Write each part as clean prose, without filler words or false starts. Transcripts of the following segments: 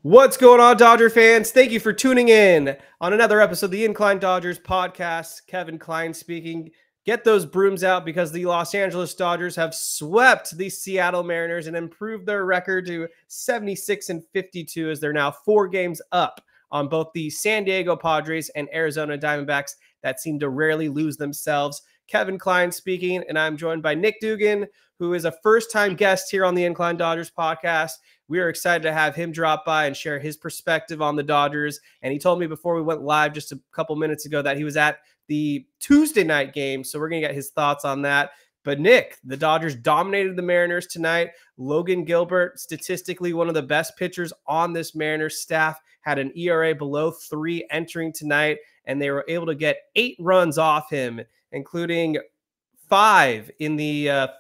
What's going on, Dodger fans? Thank you for tuning in on another episode of the Incline Dodgers podcast. Kevin Klein speaking. Get those brooms out because the Los Angeles Dodgers have swept the Seattle Mariners and improved their record to 76-52 as they're now 4 games up on both the San Diego Padres and Arizona Diamondbacks that seem to rarely lose themselves. Kevin Klein speaking, and I'm joined by Nick Dugan, who is a first-time guest here on the Incline Dodgers podcast. We are excited to have him drop by and share his perspective on the Dodgers. And he told me before we went live just a couple minutes ago that he was at the Tuesday night game. So we're going to get his thoughts on that. But Nick, the Dodgers dominated the Mariners tonight. Logan Gilbert, statistically one of the best pitchers on this Mariners staff, had an ERA below 3 entering tonight. And they were able to get 8 runs off him, including 5 in the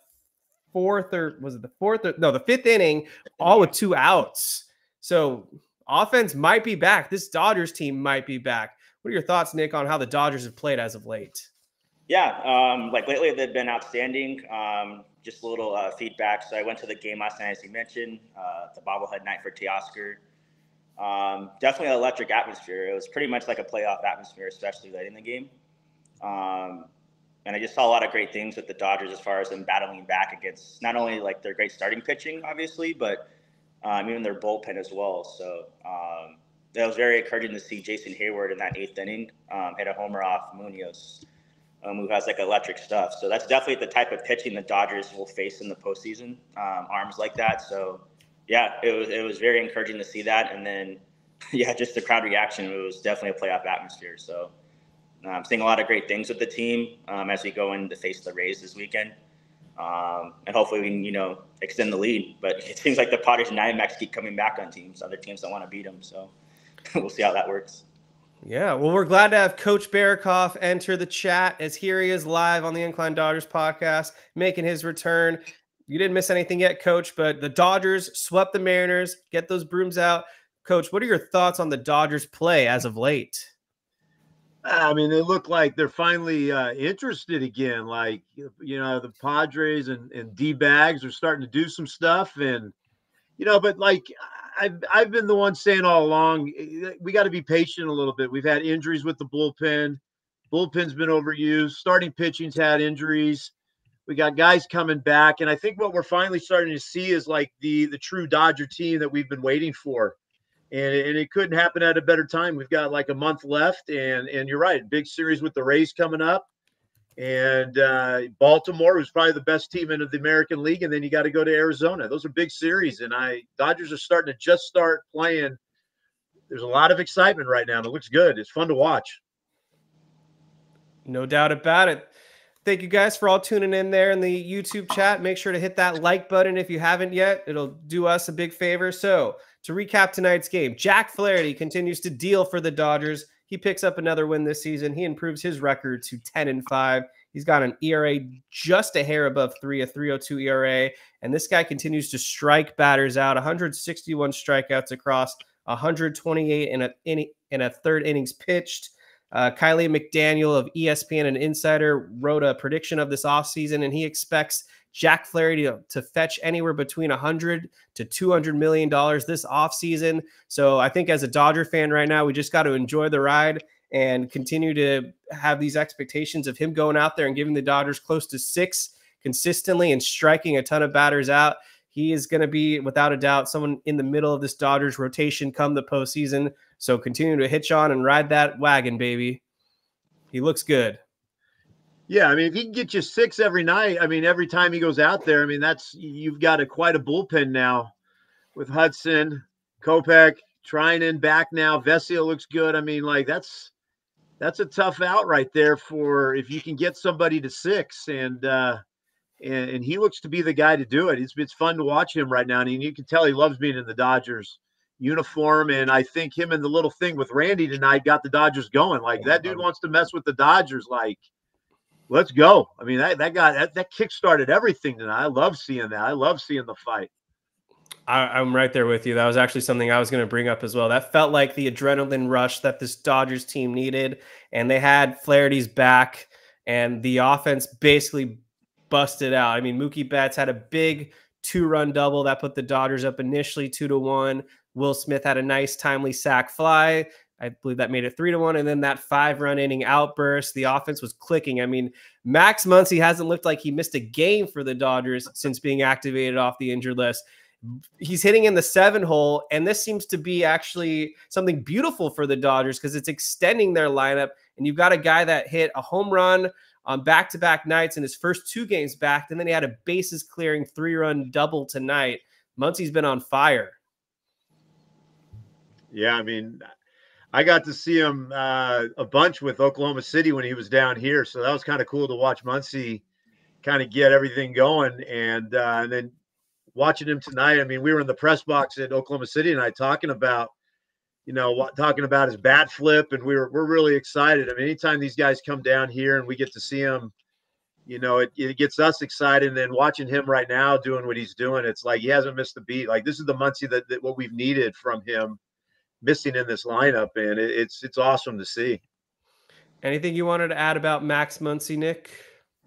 the fifth inning, all with 2 outs. So offense might be back. This Dodgers team might be back. What are your thoughts, Nick, on how the Dodgers have played as of late? Yeah, like lately they've been outstanding. Just a little feedback. So I went to the game last night, as you mentioned, the bobblehead night for Teoscar. Definitely an electric atmosphere. It was pretty much like a playoff atmosphere, especially late in the game. And I just saw a lot of great things with the Dodgers as far as them battling back against not only like their great starting pitching, obviously, but even their bullpen as well. So it was very encouraging to see Jason Heyward in that 8th inning hit a homer off Munoz, who has like electric stuff. So that's definitely the type of pitching the Dodgers will face in the postseason, arms like that. So yeah, it was very encouraging to see that. And then, yeah, just the crowd reaction, it was definitely a playoff atmosphere. So I'm seeing a lot of great things with the team as we go in to face the Rays this weekend. And hopefully we can, extend the lead. But it seems like the Padres and Diamondbacks keep coming back on teams. Other teams don't want to beat them. So we'll see how that works. Yeah, well, we're glad to have Coach Berokoff enter the chat as here he is live on the Incline Dodgers podcast, making his return. You didn't miss anything yet, Coach, but the Dodgers swept the Mariners. Get those brooms out. Coach, what are your thoughts on the Dodgers' play as of late? I mean, they look like they're finally interested again. Like, the Padres and D-bags are starting to do some stuff. And, but like I've been the one saying all along, we got to be patient a little bit. We've had injuries with the bullpen. Bullpen's been overused. Starting pitching's had injuries. We got guys coming back. And I think what we're finally starting to see is like the true Dodger team that we've been waiting for. And it couldn't happen at a better time. We've got like a month left, and you're right, big series with the Rays coming up, and Baltimore, who's probably the best team in the American League, and then you got to go to Arizona. Those are big series, and Dodgers are starting to just start playing. There's a lot of excitement right now, and it looks good. It's fun to watch. No doubt about it. Thank you guys for all tuning in there in the YouTube chat. Make sure to hit that like button if you haven't yet. It'll do us a big favor. So to recap tonight's game, Jack Flaherty continues to deal for the Dodgers. He picks up another win this season. He improves his record to 10-5. He's got an ERA just a hair above 3, a 3.02 ERA. And this guy continues to strike batters out, 161 strikeouts across 128 in a third innings pitched. Kylie McDaniel of ESPN and Insider wrote a prediction of this offseason, and he expects Jack Flaherty to fetch anywhere between $100 to $200 million this offseason. So I think as a Dodger fan right now, we just got to enjoy the ride and continue to have these expectations of him going out there and giving the Dodgers close to 6 consistently and striking a ton of batters out. He is going to be, without a doubt, someone in the middle of this Dodgers rotation come the postseason. So continue to hitch on and ride that wagon, baby. He looks good. Yeah, I mean, if he can get you 6 every night, I mean, every time he goes out there, I mean, you've got quite a bullpen now with Hudson, Kopech, Treinen back now. Vesio looks good. I mean, like that's a tough out right there for if you can get somebody to 6 and he looks to be the guy to do it. It's fun to watch him right now. And you can tell he loves being in the Dodgers uniform. And I think him and the little thing with Randy tonight got the Dodgers going. Like that dude wants to mess with the Dodgers. Like, let's go. I mean, that guy, that kick-started everything tonight. I love seeing that. I love seeing the fight. I'm right there with you. That was actually something I was going to bring up as well. That felt like the adrenaline rush that this Dodgers team needed. And they had Flaherty's back, and the offense basically busted out. I mean, Mookie Betts had a big 2-run double that put the Dodgers up initially 2-1. Will Smith had a nice timely sack fly. I believe that made it 3-1. And then that 5-run inning outburst, the offense was clicking. I mean, Max Muncy hasn't looked like he missed a game for the Dodgers since being activated off the injured list. He's hitting in the 7-hole, and this seems to be actually something beautiful for the Dodgers because it's extending their lineup. And you've got a guy that hit a home run on back-to-back nights in his first 2 games back, and then he had a bases-clearing 3-run double tonight. Muncy's been on fire. Yeah, I mean, I got to see him a bunch with Oklahoma City when he was down here, so that was kind of cool to watch Muncy kind of get everything going. And then watching him tonight, I mean, we were in the press box at Oklahoma City tonight talking about his bat flip, and we're really excited. I mean, anytime these guys come down here and we get to see him, it gets us excited. And then watching him right now doing what he's doing, it's like he hasn't missed a beat. Like, this is the Muncy that what we've needed from him, missing in this lineup, and it's awesome to see. Anything you wanted to add about Max Muncy, Nick?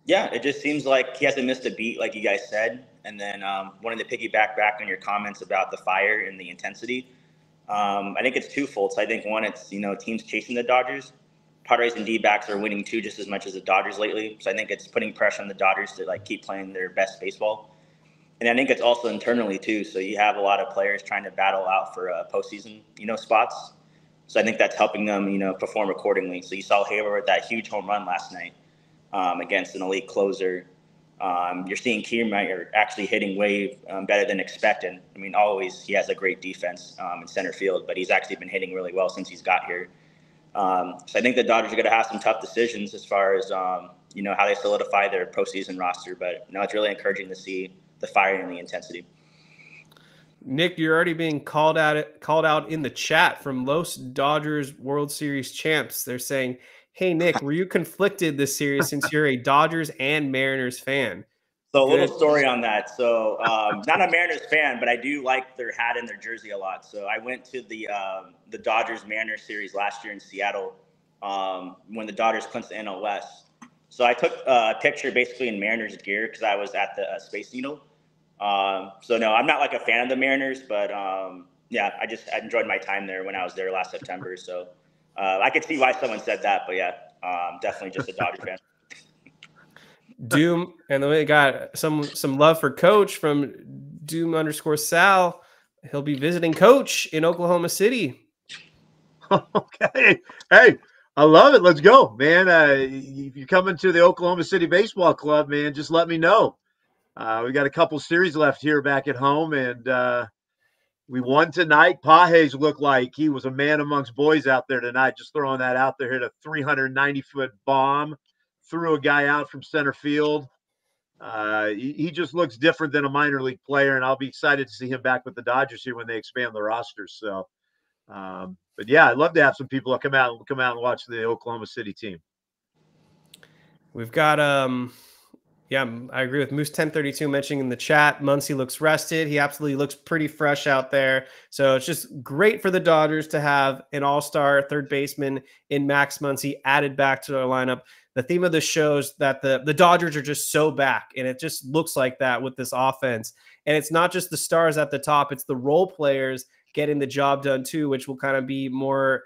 Yeah, it just seems like he hasn't missed a beat, like you guys said. And then wanted to piggyback back on your comments about the fire and the intensity. I think it's twofold. So I think one, it's teams chasing the Dodgers. Padres and D-backs are winning too, just as much as the Dodgers lately. So I think it's putting pressure on the Dodgers to keep playing their best baseball. And I think it's also internally too. So you have a lot of players trying to battle out for postseason, spots. So I think that's helping them, perform accordingly. So you saw Heyward with that huge home run last night against an elite closer. You're seeing Kiermaier actually hitting way better than expected. I mean, always he has a great defense in center field, but he's actually been hitting really well since he's got here. So I think the Dodgers are going to have some tough decisions as far as, how they solidify their postseason roster. But, it's really encouraging to see the fire and the intensity. Nick, you're already being called out in the chat from Los Dodgers World Series champs. They're saying, hey, Nick, were you conflicted this series since you're a Dodgers and Mariners fan? So a little story on that. So not a Mariners fan, but I do like their hat and their jersey a lot. So I went to the Dodgers-Mariners series last year in Seattle when the Dodgers clinched the NL West. So I took a picture basically in Mariners gear because I was at the Space Needle. So no, I'm not a fan of the Mariners, but yeah, I enjoyed my time there when I was there last September. So I could see why someone said that, but yeah, definitely just a Dodger fan. Doom, and then we got some love for Coach from Doom_Sal. He'll be visiting Coach in Oklahoma City. Okay, hey, I love it. Let's go, man. If you're coming to the Oklahoma City Baseball Club, man, just let me know. We got a couple series left here back at home, and we won tonight. Pages looked like he was a man amongst boys out there tonight. Just throwing that out there, hit a 390-foot bomb, threw a guy out from center field. He just looks different than a minor league player, and I'll be excited to see him back with the Dodgers here when they expand the rosters. So, but yeah, I'd love to have some people come out and watch the Oklahoma City team. We've got yeah, I agree with Moose 1032 mentioning in the chat. Muncy looks rested. He absolutely looks pretty fresh out there. So it's just great for the Dodgers to have an all-star third baseman in Max Muncy added back to their lineup. The theme of the show is that the Dodgers are just so back, and it just looks like that with this offense. And it's not just the stars at the top, it's the role players getting the job done too, which will kind of be more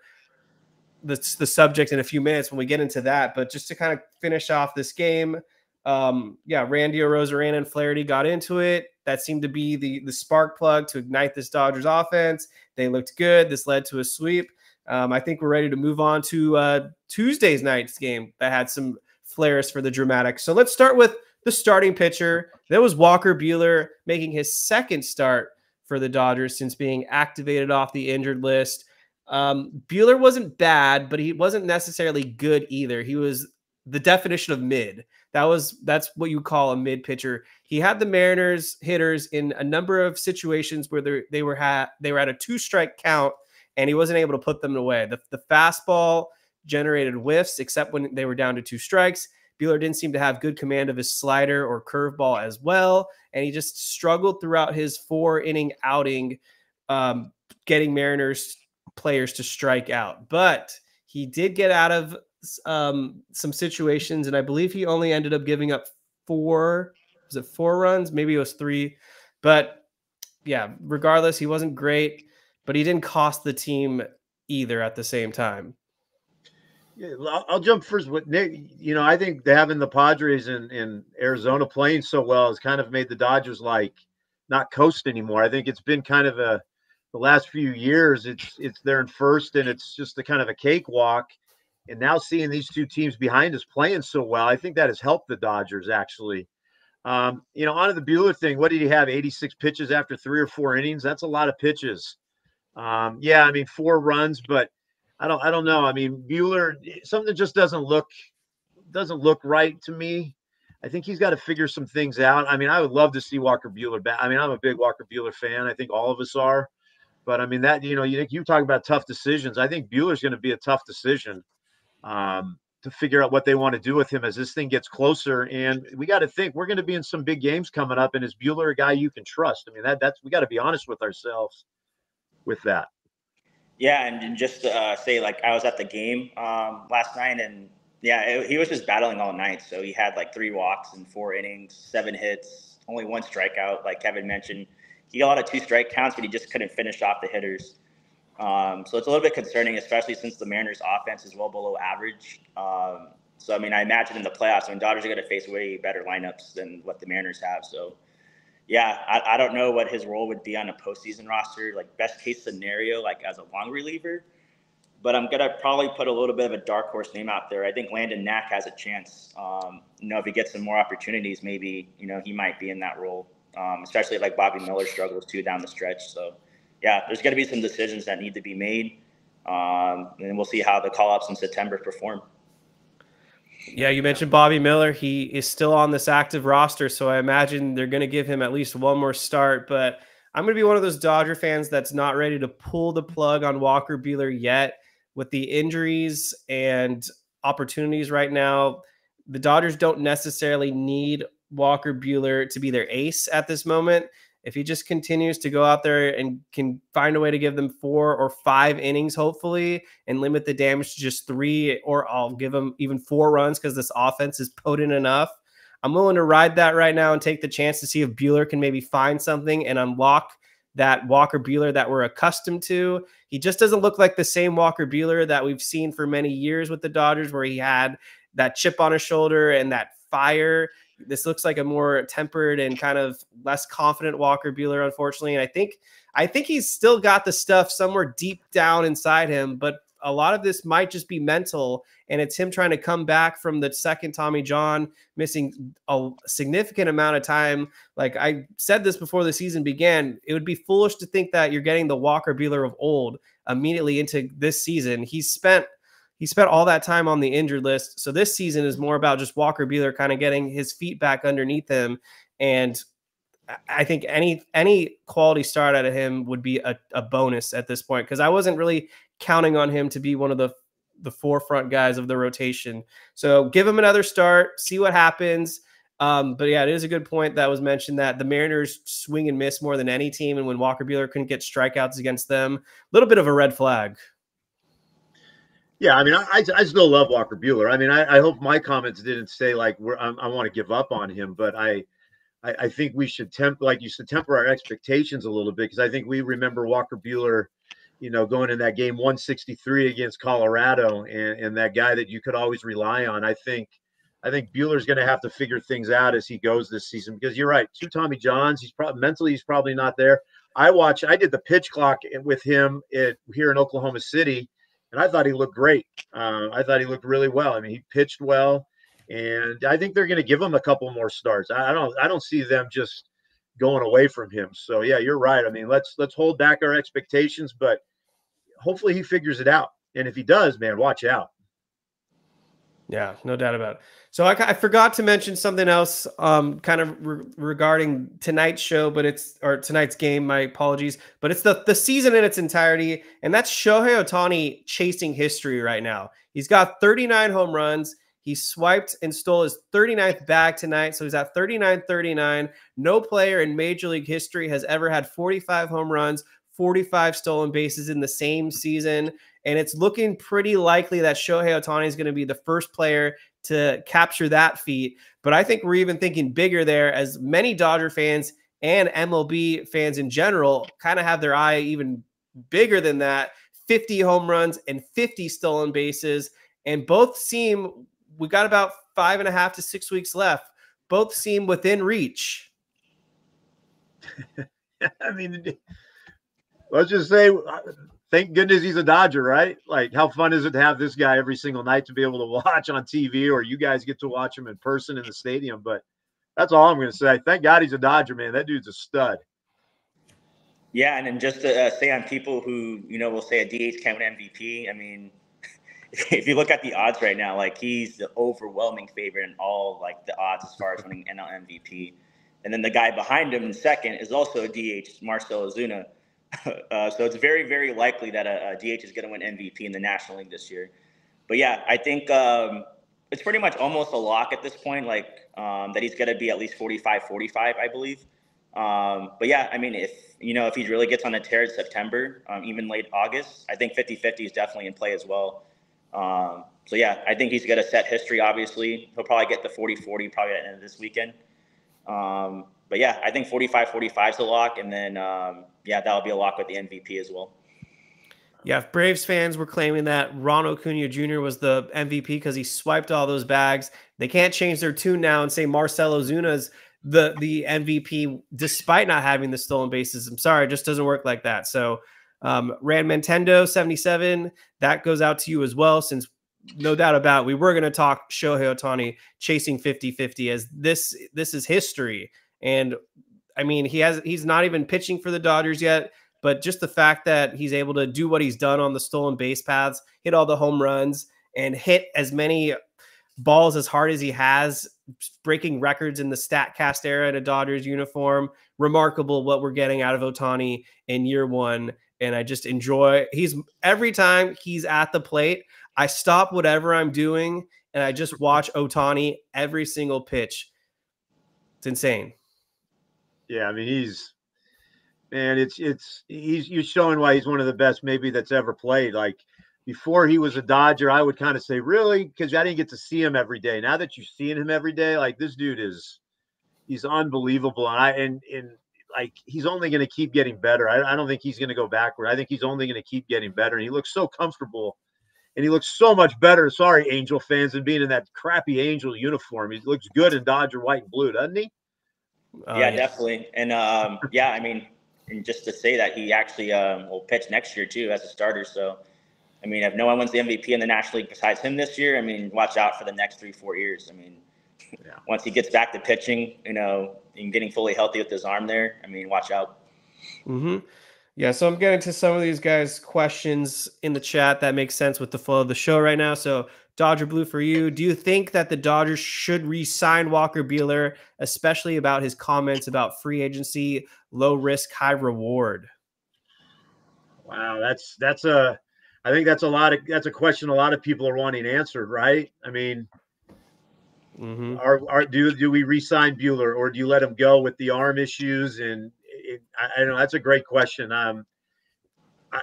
the subject in a few minutes when we get into that. But just to kind of finish off this game, yeah, Randy Arozarena and Flaherty got into it. That seemed to be the spark plug to ignite this Dodgers offense. They looked good. This led to a sweep. I think we're ready to move on to Tuesday's night's game that had some flares for the dramatic. So let's start with the starting pitcher. That was Walker Buehler making his second start for the Dodgers since being activated off the injured list. Buehler wasn't bad, but he wasn't necessarily good either. He was the definition of mid. That's what you call a mid pitcher. He had the Mariners hitters in a number of situations where they were at a 2-strike count, and he wasn't able to put them away. The fastball generated whiffs, except when they were down to 2 strikes. Buehler didn't seem to have good command of his slider or curveball as well, and he just struggled throughout his 4-inning outing, getting Mariners players to strike out. But he did get out of some situations, and I believe he only ended up giving up 4 runs? Maybe it was 3. But yeah, regardless, he wasn't great. but he didn't cost the team either at the same time. Yeah, I'll jump first with Nick. You know, I think having the Padres in Arizona playing so well has kind of made the Dodgers like not coast anymore. I think it's been kind of the last few years. It's they're in first and it's just a kind of a cakewalk. And now seeing these two teams behind us playing so well, I think that has helped the Dodgers actually. You know, on to the Buehler thing. What did he have? 86 pitches after 3 or 4 innings. That's a lot of pitches. Yeah, I mean 4 runs, but I don't know. I mean Buehler, something just doesn't look right to me. I think he's got to figure some things out. I mean, I would love to see Walker Buehler back. I mean, I'm a big Walker Buehler fan. I think all of us are. But I mean that you talk about tough decisions. I think Buehler's going to be a tough decision to figure out what they want to do with him as this thing gets closer. And we got to think we're going to be in some big games coming up. And is Buehler a guy you can trust? I mean that's we got to be honest with ourselves with that. Yeah, and just to say, like, I was at the game last night, and yeah, he was just battling all night. So he had like 3 walks in 4 innings, 7 hits, only 1 strikeout. Like Kevin mentioned, he got a lot of 2 strike counts, but he just couldn't finish off the hitters. So it's a little bit concerning, especially since the Mariners' offense is well below average. So I mean, I imagine in the playoffs, I mean, Dodgers are going to face way better lineups than what the Mariners have. So yeah, I don't know what his role would be on a postseason roster, like best case scenario, like as a long reliever. But I'm going to probably put a little bit of a dark horse name out there. I think Landon Knack has a chance. If he gets some more opportunities, maybe, he might be in that role, especially like Bobby Miller struggles too down the stretch. So, yeah, there's going to be some decisions that need to be made. And we'll see how the call-ups in September perform. Yeah, you mentioned Bobby Miller. He is still on this active roster, so I imagine they're going to give him at least one more start. But I'm going to be one of those Dodger fans that's not ready to pull the plug on Walker Buehler yet. With the injuries and opportunities right now, the Dodgers don't necessarily need Walker Buehler to be their ace at this moment. If he just continues to go out there and can find a way to give them 4 or 5 innings, hopefully, and limit the damage to just 3, or I'll give him even 4 runs because this offense is potent enough. I'm willing to ride that right now and take the chance to see if Buehler can maybe find something and unlock that Walker Buehler that we're accustomed to. He just doesn't look like the same Walker Buehler that we've seen for many years with the Dodgers, where he had that chip on his shoulder and that fire. This looks like a more tempered and kind of less confident Walker Buehler, unfortunately. And I think he's still got the stuff somewhere deep down inside him, but a lot of this might just be mental, and it's him trying to come back from the second Tommy John, missing a significant amount of time. Like I said this before the season began, it would be foolish to think that you're getting the Walker Buehler of old immediately into this season. He spent all that time on the injured list. So this season is more about just Walker Buehler kind of getting his feet back underneath him. And I think any quality start out of him would be a bonus at this point, because I wasn't really counting on him to be one of the forefront guys of the rotation. So give him another start, see what happens. But yeah, it is a good point that was mentioned that the Mariners swing and miss more than any team. And when Walker Buehler couldn't get strikeouts against them, a little bit of a red flag. Yeah, I mean, I still love Walker Buehler. I mean, I hope my comments didn't say like I want to give up on him, but I think we should temper our expectations a little bit, because I think we remember Walker Buehler, going in that game 163 against Colorado, and that guy that you could always rely on. I think Buehler's going to have to figure things out as he goes this season, because you're right, 2 Tommy Johns. He's probably not there. I did the pitch clock with him here in Oklahoma City, and I thought he looked great. I thought he looked really well. I mean, he pitched well, and I think they're going to give him a couple more starts. I don't see them just going away from him. So yeah, you're right. I mean, let's hold back our expectations, but hopefully he figures it out. And if he does, man, watch out. Yeah, no doubt about it. So I forgot to mention something else kind of regarding tonight's show, or tonight's game, my apologies, but it's the season in its entirety. And that's Shohei Ohtani chasing history right now. He's got 39 home runs. He swiped and stole his 39th bag tonight. So he's at 39-39. No player in Major League history has ever had 45 home runs, 45 stolen bases in the same season. And it's looking pretty likely that Shohei Ohtani is going to be the first player to capture that feat. But I think we're even thinking bigger there, as many Dodger fans and MLB fans in general kind of have their eye even bigger than that, 50 home runs and 50 stolen bases. And both seem, we got about 5.5 to 6 weeks left. Both seem within reach. I mean, let's just say, thank goodness he's a Dodger, right? Like, how fun is it to have this guy every single night to be able to watch on TV, or you guys get to watch him in person in the stadium? But that's all I'm going to say. Thank God he's a Dodger, man. That dude's a stud. Yeah, and then just to say on people who, will say a DH can't win MVP, I mean, if you look at the odds right now, like, he's the overwhelming favorite in all, like, the odds as far as winning NL MVP. And then the guy behind him in second is also a DH, Marcell Ozuna. So it's very, very likely that a DH is going to win MVP in the National League this year. But, yeah, I think it's pretty much almost a lock at this point, like, that he's going to be at least 45-45, I believe. But, yeah, I mean, if he really gets on a tear in September, even late August, I think 50-50 is definitely in play as well. So, yeah, I think he's going to set history, obviously. He'll probably get the 40-40 probably at the end of this weekend. But, yeah, I think 45-45 is a lock. And then, that'll be a lock with the MVP as well. Yeah, if Braves fans were claiming that Ronald Acuna Jr. was the MVP because he swiped all those bags, they can't change their tune now and say Marcell Ozuna's the MVP despite not having the stolen bases. I'm sorry, it just doesn't work like that. So Rand Nintendo 77, that goes out to you as well, since no doubt about it, we were going to talk Shohei Ohtani chasing 50-50 as this is history. And I mean, he's not even pitching for the Dodgers yet, but just the fact that he's able to do what he's done on the stolen base paths, hit all the home runs, and hit as many balls as hard as he has, breaking records in the StatCast era in a Dodgers uniform. Remarkable what we're getting out of Ohtani in year one. And I just enjoy, every time he's at the plate, I stop whatever I'm doing and I just watch Ohtani every single pitch. It's insane. Yeah, I mean, he's showing why he's one of the best maybe that's ever played. Like, before he was a Dodger, I would kind of say, really? Because I didn't get to see him every day. Now that you're seeing him every day, like, this dude he's unbelievable. And like, he's only going to keep getting better. I don't think he's going to go backward. I think he's only going to keep getting better. And he looks so comfortable, and he looks so much better. Sorry, Angel fans, than being in that crappy Angel uniform. He looks good in Dodger white and blue, doesn't he? Yeah, definitely. And I mean, and just to say that he actually will pitch next year too as a starter. So, I mean, if no one wins the MVP in the National League besides him this year, I mean, watch out for the next 3-4 years. I mean, once he gets back to pitching, and getting fully healthy with his arm there, I mean, watch out. Mm-hmm. Yeah, so I'm getting to some of these guys' questions in the chat. That makes sense with the flow of the show right now. So, Dodger Blue, for you, do you think that the Dodgers should re-sign Walker Buehler, especially about his comments about free agency, low risk, high reward? Wow, I think that's a question a lot of people are wanting answered, right? I mean, do we re-sign Buehler, or do you let him go with the arm issues? And I don't know. That's a great question.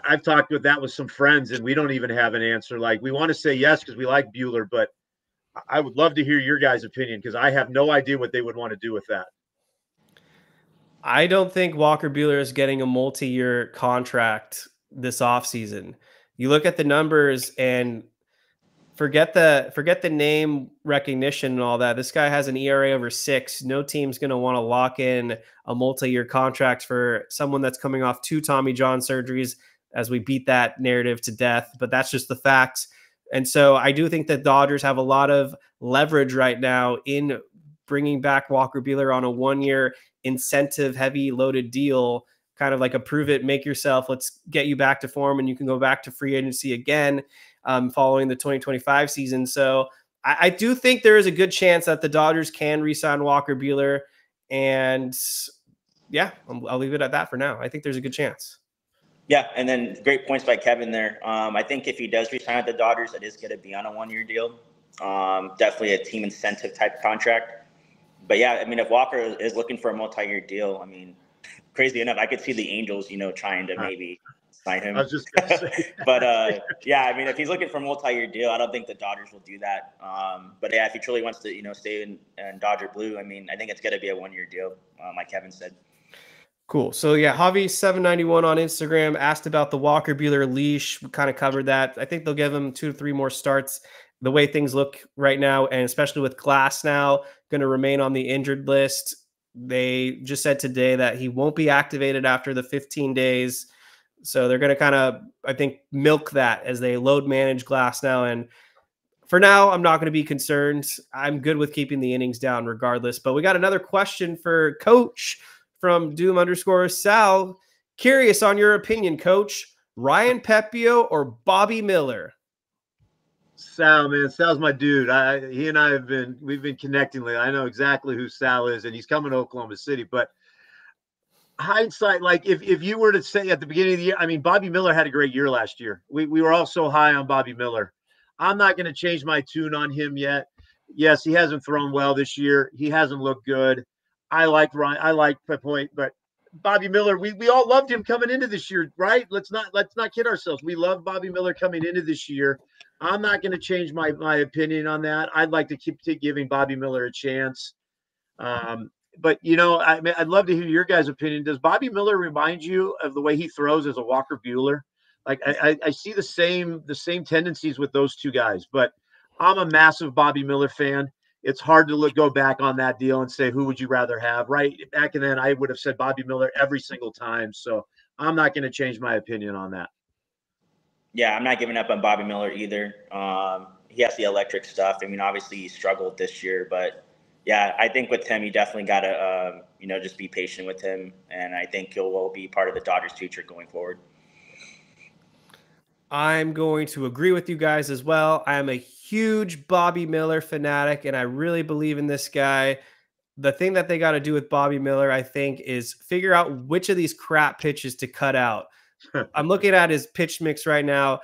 I've talked with some friends, and we don't even have an answer. Like, we want to say yes because we like Buehler, but I would love to hear your guys' opinion, because I have no idea what they would want to do with that. I don't think Walker Buehler is getting a multi-year contract this offseason. You look at the numbers and forget the name recognition and all that. This guy has an ERA over 6. No team's going to want to lock in a multi-year contract for someone that's coming off 2 Tommy John surgeries, as we beat that narrative to death. But that's just the facts. And so I do think that Dodgers have a lot of leverage right now in bringing back Walker Buehler on a 1-year incentive heavy loaded deal, kind of like a prove it, make yourself, let's get you back to form, and you can go back to free agency again following the 2025 season. So I do think there is a good chance that the Dodgers can re-sign Walker Buehler. And yeah, I'll leave it at that for now. I think there's a good chance. Yeah, and then great points by Kevin there. I think if he does resign with the Dodgers, it is going to be on a 1-year deal. Definitely a team incentive type contract. But yeah, I mean, if Walker is looking for a multi-year deal, I mean, crazy enough, I could see the Angels, trying to maybe sign him. I was just going to say. But yeah, I mean, if he's looking for a multi-year deal, I don't think the Dodgers will do that. But yeah, if he truly wants to, stay in Dodger Blue, I mean, I think it's going to be a 1-year deal, like Kevin said. Cool. So yeah, Javi791 on Instagram asked about the Walker Buehler leash. We kind of covered that. I think they'll give him 2 to 3 more starts. The way things look right now, and especially with Glass now going to remain on the injured list. They just said today that he won't be activated after the 15 days. So they're going to kind of, I think, milk that as they load manage Glass now. And for now, I'm not going to be concerned. I'm good with keeping the innings down regardless. But we got another question for Coach from Doom_Sal. Curious on your opinion, Coach. Ryan Pepiot or Bobby Miller? Sal, man, Sal's my dude. He and I we've been connecting lately. I know exactly who Sal is, and he's coming to Oklahoma City. But hindsight, like if you were to say at the beginning of the year, I mean, Bobby Miller had a great year last year. We were all so high on Bobby Miller. I'm not going to change my tune on him yet. Yes, he hasn't thrown well this year. He hasn't looked good. I like Ryan. I like Pepiot, but Bobby Miller, we all loved him coming into this year, right? Let's not kid ourselves. We love Bobby Miller coming into this year. I'm not going to change my opinion on that. I'd like to keep giving Bobby Miller a chance. But I'd love to hear your guys' opinion. Does Bobby Miller remind you of the way he throws as a Walker Buehler? Like I see the same tendencies with those two guys, but I'm a massive Bobby Miller fan. It's hard to go back on that deal and say, who would you rather have? Right back then, I would have said Bobby Miller every single time. So I'm not going to change my opinion on that. Yeah, I'm not giving up on Bobby Miller either. He has the electric stuff. I mean, obviously he struggled this year, but yeah, I think with him, you definitely got to, just be patient with him. And I think he'll be part of the Dodgers' future going forward. I'm going to agree with you guys as well. I am a huge Bobby Miller fanatic, and I really believe in this guy. The thing that they got to do with Bobby Miller, I think, is figure out which of these crap pitches to cut out. I'm looking at his pitch mix right now.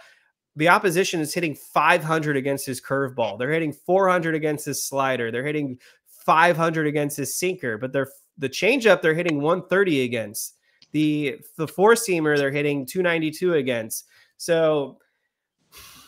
The opposition is hitting 500 against his curveball. They're hitting 400 against his slider. They're hitting 500 against his sinker, but the changeup they're hitting 130 against. The four-seamer they're hitting 292 against. So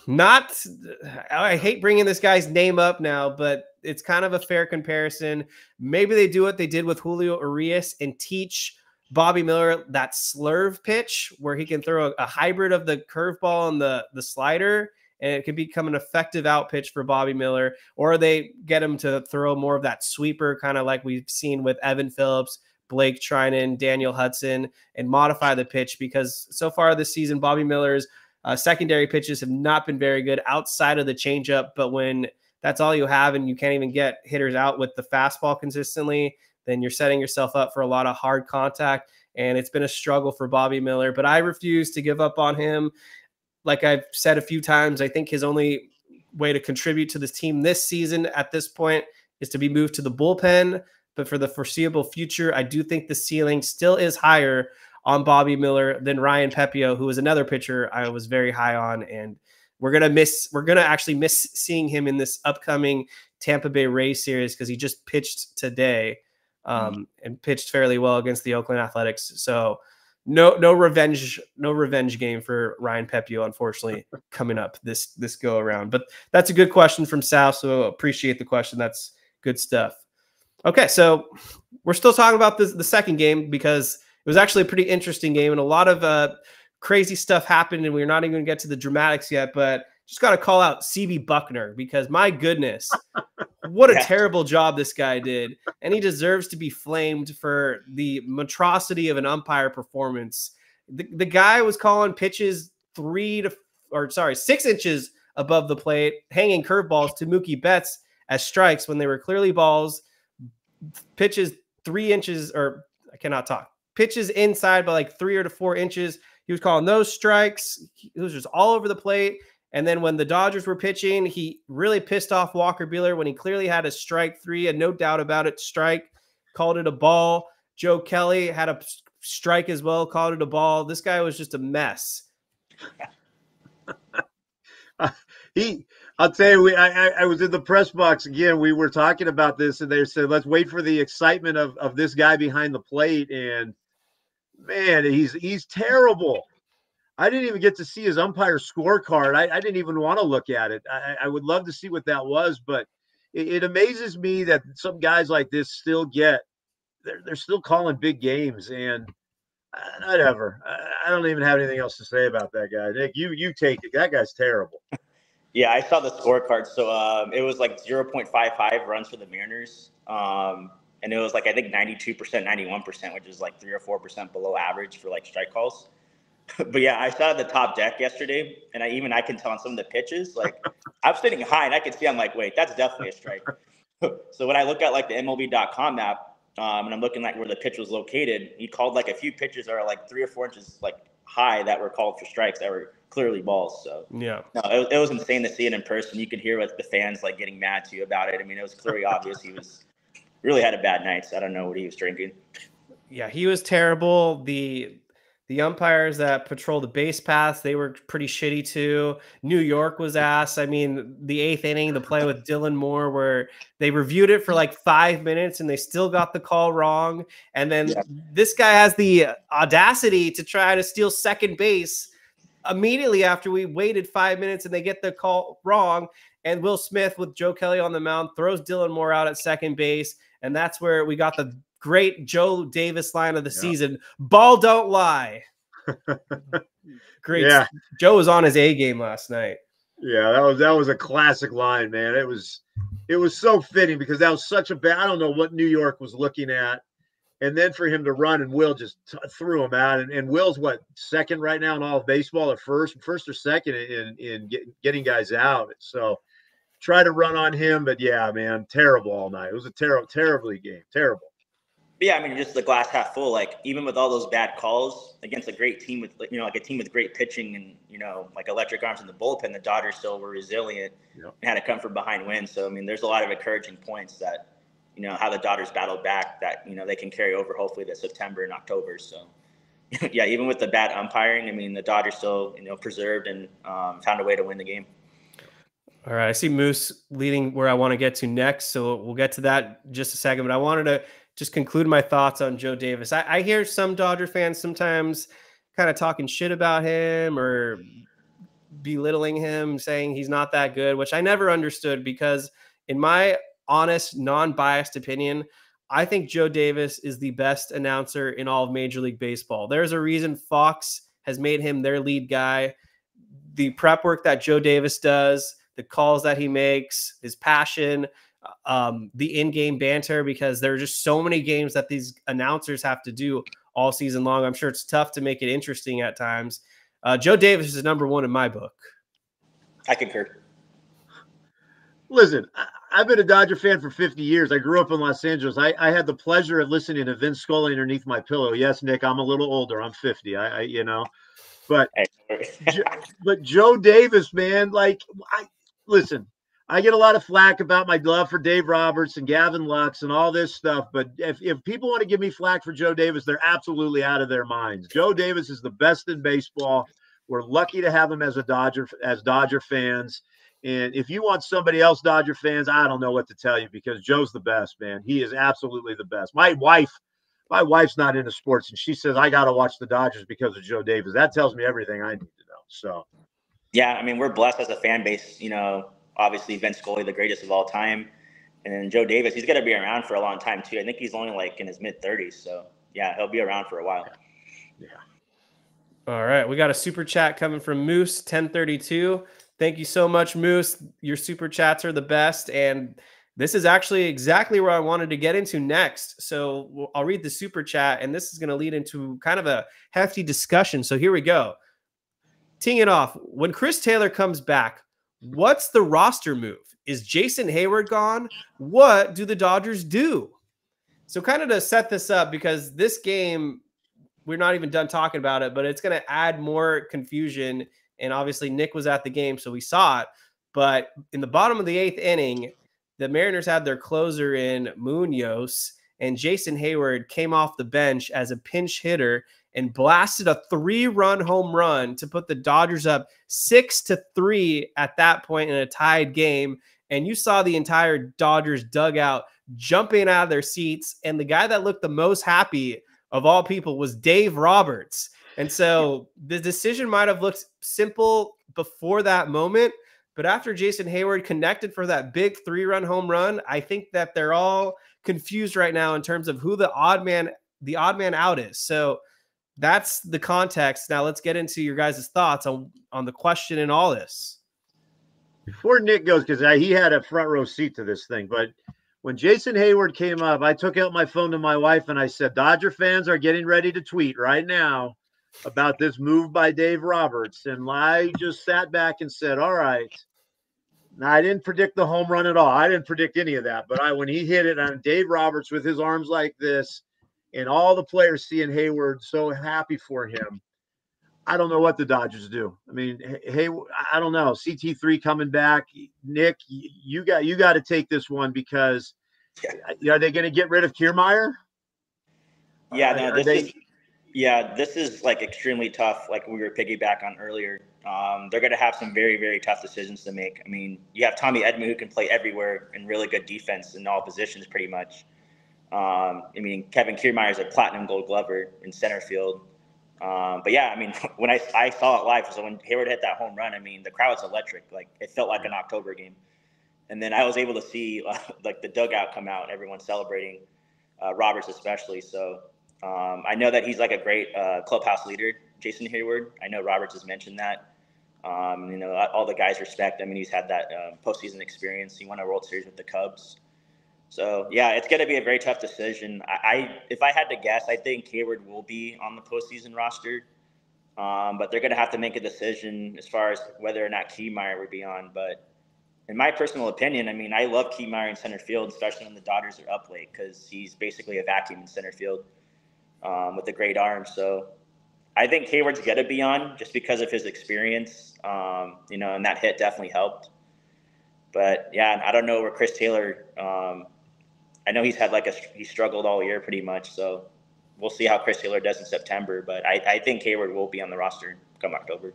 I hate bringing this guy's name up now, but it's kind of a fair comparison. Maybe they do what they did with Julio Urias and teach Bobby Miller that slurve pitch where he can throw a hybrid of the curveball and the slider, and it can become an effective out pitch for Bobby Miller. Or they get him to throw more of that sweeper, kind of like we've seen with Evan Phillips, Blake Trinan, Daniel Hudson, and modify the pitch, because so far this season, Bobby Miller's secondary pitches have not been very good outside of the changeup. But when that's all you have and you can't even get hitters out with the fastball consistently, then you're setting yourself up for a lot of hard contact. And it's been a struggle for Bobby Miller, but I refuse to give up on him. Like I've said a few times, I think his only way to contribute to this team this season at this point is to be moved to the bullpen. But for the foreseeable future, I do think the ceiling still is higher on Bobby Miller than Ryan Pepiot, who is another pitcher I was very high on. And we're going to actually miss seeing him in this upcoming Tampa Bay Rays series, because he just pitched today and pitched fairly well against the Oakland Athletics. So no revenge game for Ryan Pepiot, unfortunately, coming up this go around. But that's a good question from Sal. So appreciate the question. That's good stuff. Okay, so we're still talking about the second game, because it was actually a pretty interesting game and a lot of crazy stuff happened, and we're not even going to get to the dramatics yet, but just got to call out CB Buckner, because my goodness, what a terrible job this guy did. And he deserves to be flamed for the monstrosity of an umpire performance. The guy was calling pitches 6 inches above the plate, hanging curveballs to Mookie Betts as strikes when they were clearly balls. Pitches 3 inches, or I cannot talk. Pitches inside by like 3 or 4 inches. He was calling those strikes. It was just all over the plate. And then when the Dodgers were pitching, he really pissed off Walker Buehler when he clearly had a strike 3, and no doubt about it, strike, called it a ball. Joe Kelly had a strike as well, called it a ball. This guy was just a mess. I'll tell you, I was in the press box again. We were talking about this, and they said, let's wait for the excitement of this guy behind the plate. And man, he's terrible. I didn't even get to see his umpire scorecard. I didn't even want to look at it. I would love to see what that was, but it amazes me that some guys like this still they're still calling big games. And Whatever. I don't even have anything else to say about that guy. Nick, you take it. That guy's terrible. Yeah, I saw the scorecard. So it was like 0.55 runs for the Mariners. And it was like, I think 92%, 91%, which is like 3 or 4% below average for like strike calls. But yeah, I saw the top deck yesterday, and I can tell on some of the pitches, like I'm sitting high and I can see, I'm like, wait, that's definitely a strike. So when I look at like the MLB.com map, and I'm looking like where the pitch was located, he called like a few pitches that are like 3 or 4 inches like high that were called for strikes that were clearly balls. So yeah, no, it was insane to see it in person. You could hear what the fans like getting mad to you about it. I mean, it was clearly obvious he was really had a bad night. So I don't know what he was drinking. Yeah, he was terrible. The umpires that patrol the base paths, they were pretty shitty too. New York was ass. I mean, the 8th inning, the play with Dylan Moore, where they reviewed it for like 5 minutes and they still got the call wrong. And then this guy has the audacity to try to steal second base immediately after we waited 5 minutes and they get the call wrong. And Will Smith with Joe Kelly on the mound throws Dylan Moore out at second base. And that's where we got the great Joe Davis line of the season. Ball don't lie. Great. Yeah. Joe was on his A game last night. Yeah, that was a classic line, man. It was so fitting because that was such a bad, I don't know what New York was looking at. And then for him to run and Will just threw him out. And Will's what, second right now in all of baseball, or first or second in getting guys out. So try to run on him, but yeah, man, terrible all night. It was a terribly game. Terrible. But yeah, I mean, just the glass half full. Like even with all those bad calls against a great team with, like a team with great pitching and like electric arms in the bullpen, the Dodgers still were resilient and had to come from behind wins. So I mean, there's a lot of encouraging points that how the Dodgers battled back that they can carry over hopefully this September and October. So yeah, even with the bad umpiring, I mean, the Dodgers still preserved and found a way to win the game. All right, I see Moose leading where I want to get to next, so we'll get to that in just a second. But I wanted to just conclude my thoughts on Joe Davis. I hear some Dodger fans sometimes kind of talking shit about him or belittling him, saying he's not that good, which I never understood because in my honest, non-biased opinion, I think Joe Davis is the best announcer in all of Major League Baseball. There's a reason Fox has made him their lead guy. The prep work that Joe Davis does, the calls that he makes, his passion, the in-game banter, because there are just so many games that these announcers have to do all season long. I'm sure it's tough to make it interesting at times. Joe Davis is number one in my book. I concur. Listen, I've been a Dodger fan for 50 years. I grew up in Los Angeles. I had the pleasure of listening to Vince Scully underneath my pillow. Yes, Nick, I'm a little older. I'm 50. But but Joe Davis, man, listen, I get a lot of flack about my love for Dave Roberts and Gavin Lux and all this stuff. But if people want to give me flack for Joe Davis, they're absolutely out of their minds. Joe Davis is the best in baseball. We're lucky to have him as Dodger fans. And if you want somebody else, Dodger fans, I don't know what to tell you because Joe's the best, man. He is absolutely the best. My wife's not into sports, and she says I got to watch the Dodgers because of Joe Davis. That tells me everything I need to know. So, yeah, I mean, we're blessed as a fan base. Obviously Vince Scully, the greatest of all time, and then Joe Davis. He's going to be around for a long time too. I think he's only like in his mid-30s, so yeah, he'll be around for a while. Yeah. All right, we got a super chat coming from Moose 1032. Thank you so much, Moose. Your super chats are the best, and this is actually exactly where I wanted to get into next. So I'll read the super chat, and this is going to lead into kind of a hefty discussion. So here we go. Teeing it off, when Chris Taylor comes back, what's the roster move? Is Jason Heyward gone? What do the Dodgers do? So kind of to set this up, because this game, we're not even done talking about it, but it's going to add more confusion. And obviously Nick was at the game, so we saw it. But in the bottom of the 8th inning, the Mariners had their closer in Munoz, and Jason Heyward came off the bench as a pinch hitter and blasted a 3-run home run to put the Dodgers up 6-3 at that point in a tied game. And you saw the entire Dodgers dugout jumping out of their seats. And the guy that looked the most happy of all people was Dave Roberts. And so the decision might have looked simple before that moment, but after Jason Heyward connected for that big 3-run home run, I think that they're all confused right now in terms of who the odd man out is. So that's the context. Now let's get into your guys' thoughts on the question and all this. Before Nick goes, because he had a front row seat to this thing, but when Jason Heyward came up, I took out my phone to my wife and I said, Dodger fans are getting ready to tweet right now about this move by Dave Roberts. And I just sat back and said, all right. Now, I didn't predict the home run at all. I didn't predict any of that. But when he hit it on Dave Roberts with his arms like this and all the players seeing Heyward so happy for him, I don't know what the Dodgers do. I mean, hey, I don't know. CT3 coming back. Nick, you got to take this one because are they going to get rid of Kiermaier? Yeah, no, this is like extremely tough. Like we were piggyback on earlier. They're going to have some very, very tough decisions to make. I mean, you have Tommy Edman who can play everywhere and really good defense in all positions pretty much. I mean, Kevin Kiermaier is a platinum gold glover in center field. But yeah, I mean, when I saw it live, so when Heyward hit that home run, I mean, the crowd was electric. Like it felt like an October game. And then I was able to see like the dugout come out and everyone celebrating, Roberts especially. So I know that he's like a great clubhouse leader, Jason Heyward. I know Roberts has mentioned that. You know, all the guys respect. I mean, he's had that postseason experience. He won a World Series with the Cubs. So yeah, it's going to be a very tough decision. If I had to guess, I think Heyward will be on the postseason roster, but they're going to have to make a decision as far as whether or not Kiermaier would be on. But in my personal opinion, I mean, I love Kiermaier in center field, especially when the Dodgers are up late, because he's basically a vacuum in center field with a great arm. So I think Heyward's going to be on just because of his experience, you know, and that hit definitely helped. But yeah, I don't know where Chris Taylor. I know he's had he struggled all year pretty much. So we'll see how Chris Taylor does in September. But I think Heyward will be on the roster come October.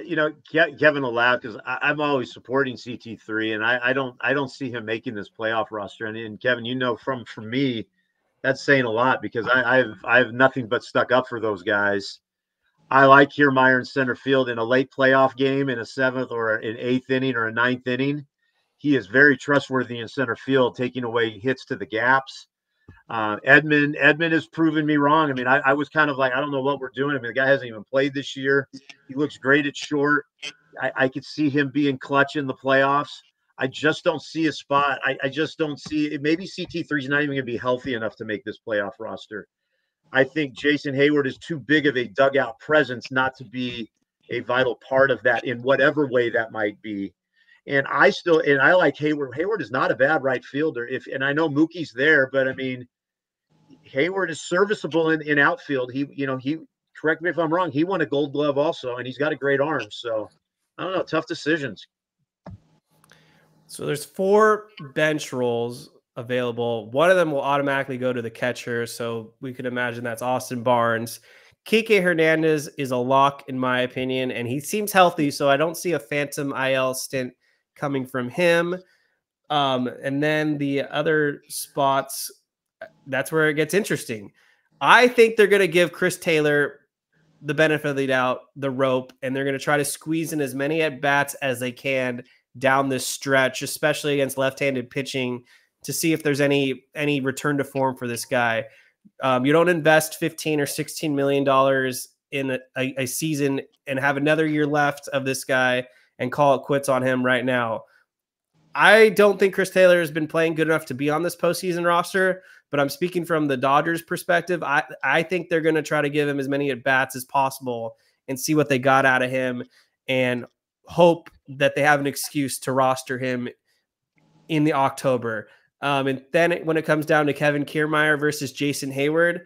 You know, Kevin will laugh because I'm always supporting CT3, and I don't see him making this playoff roster. And Kevin, you know, from me, that's saying a lot because I have nothing but stuck up for those guys. I like Kiermaier in center field in a late playoff game in a 7th or an 8th inning or a 9th inning. He is very trustworthy in center field, taking away hits to the gaps. Edman has proven me wrong. I mean, I was kind of like, I don't know what we're doing. I mean, the guy hasn't even played this year. He looks great at short. I could see him being clutch in the playoffs. I just don't see a spot. I just don't see it. Maybe CT3 is not even going to be healthy enough to make this playoff roster. I think Jason Heyward is too big of a dugout presence not to be a vital part of that in whatever way that might be. And I like Heyward. Heyward is not a bad right fielder. And I know Mookie's there, but I mean, Heyward is serviceable in outfield. He correct me if I'm wrong. He won a Gold Glove also, and he's got a great arm. So I don't know. Tough decisions. So there's 4 bench roles available. One of them will automatically go to the catcher. So we could imagine that's Austin Barnes. Kike Hernandez is a lock in my opinion, and he seems healthy. So I don't see a phantom IL stint coming from him. And then the other spots, that's where it gets interesting. I think they're going to give Chris Taylor the benefit of the doubt, the rope, and they're going to try to squeeze in as many at-bats as they can down this stretch, especially against left-handed pitching, to see if there's any return to form for this guy. You don't invest $15 or $16 million in a season and have another year left of this guy and call it quits on him right now. I don't think Chris Taylor has been playing good enough to be on this postseason roster, but I'm speaking from the Dodgers' perspective. I think they're going to try to give him as many at-bats as possible and see what they got out of him and hope that they have an excuse to roster him in the October. And then when it comes down to Kevin Kiermaier versus Jason Heyward,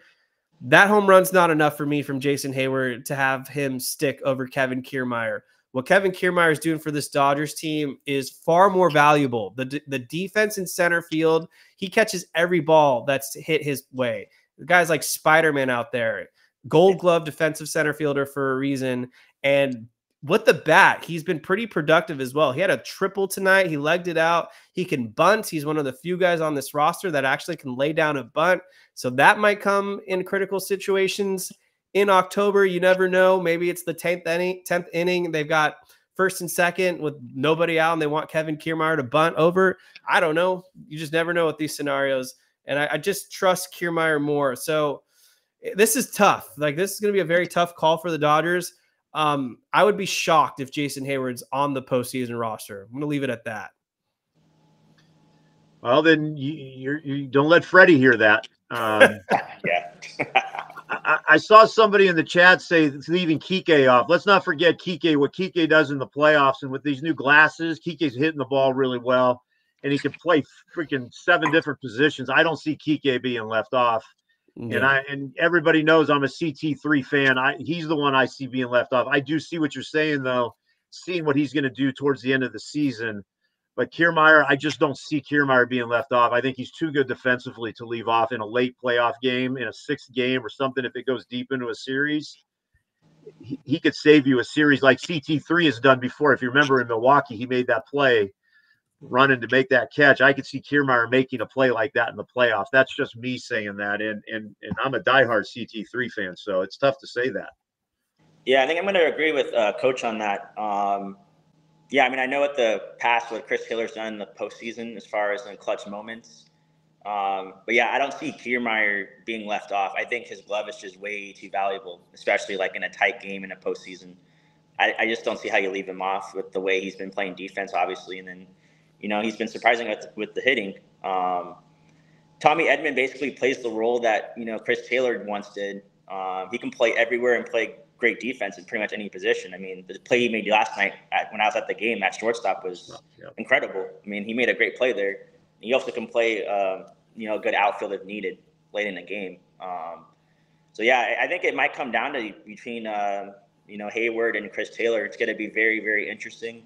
that home run's not enough for me from Jason Heyward to have him stick over Kevin Kiermaier. What Kevin Kiermaier is doing for this Dodgers team is far more valuable. The defense in center field, he catches every ball that's hit his way. The guy's like Spider-Man out there. Gold Glove defensive center fielder for a reason. And with the bat, he's been pretty productive as well. He had a triple tonight. He legged it out. He can bunt. He's one of the few guys on this roster that actually can lay down a bunt. So that might come in critical situations. In October, you never know. Maybe it's the 10th inning. They've got first and second with nobody out, and they want Kevin Kiermaier to bunt over. I don't know. You just never know with these scenarios. And I just trust Kiermaier more. So this is tough. Like, this is going to be a very tough call for the Dodgers. I would be shocked if Jason Heyward's on the postseason roster. I'm going to leave it at that. Well, then you don't let Freddie hear that. Yeah. I saw somebody in the chat say leaving Kike off. Let's not forget Kike, what Kike does in the playoffs. And with these new glasses, Kike's hitting the ball really well. And he can play freaking 7 different positions. I don't see Kike being left off. Yeah. And everybody knows I'm a CT3 fan. He's the one I see being left off. I do see what you're saying, though, seeing what he's going to do towards the end of the season. But Kiermaier, I just don't see Kiermaier being left off. I think he's too good defensively to leave off in a late playoff game, in a 6th game or something. If it goes deep into a series, he could save you a series like CT3 has done before. If you remember in Milwaukee, he made that play running to make that catch. I could see Kiermaier making a play like that in the playoffs. That's just me saying that. And I'm a diehard CT3 fan, so it's tough to say that. Yeah, I think I'm going to agree with Coach on that. Yeah, I mean, I know what the past, what Chris Taylor's done in the postseason as far as in clutch moments. But yeah, I don't see Kiermaier being left off. I think his glove is just way too valuable, especially like in a tight game in a postseason. I just don't see how you leave him off with the way he's been playing defense, obviously. And then, you know, he's been surprising with the hitting. Tommy Edman basically plays the role that, you know, Chris Taylor once did. He can play everywhere and play great defense in pretty much any position. I mean, the play he made last night when I was at the game, that shortstop was incredible. I mean, he made a great play there. He also can play, you know, good outfield if needed late in the game. So yeah, I think it might come down to between, you know, Heyward and Chris Taylor. It's going to be very, very interesting.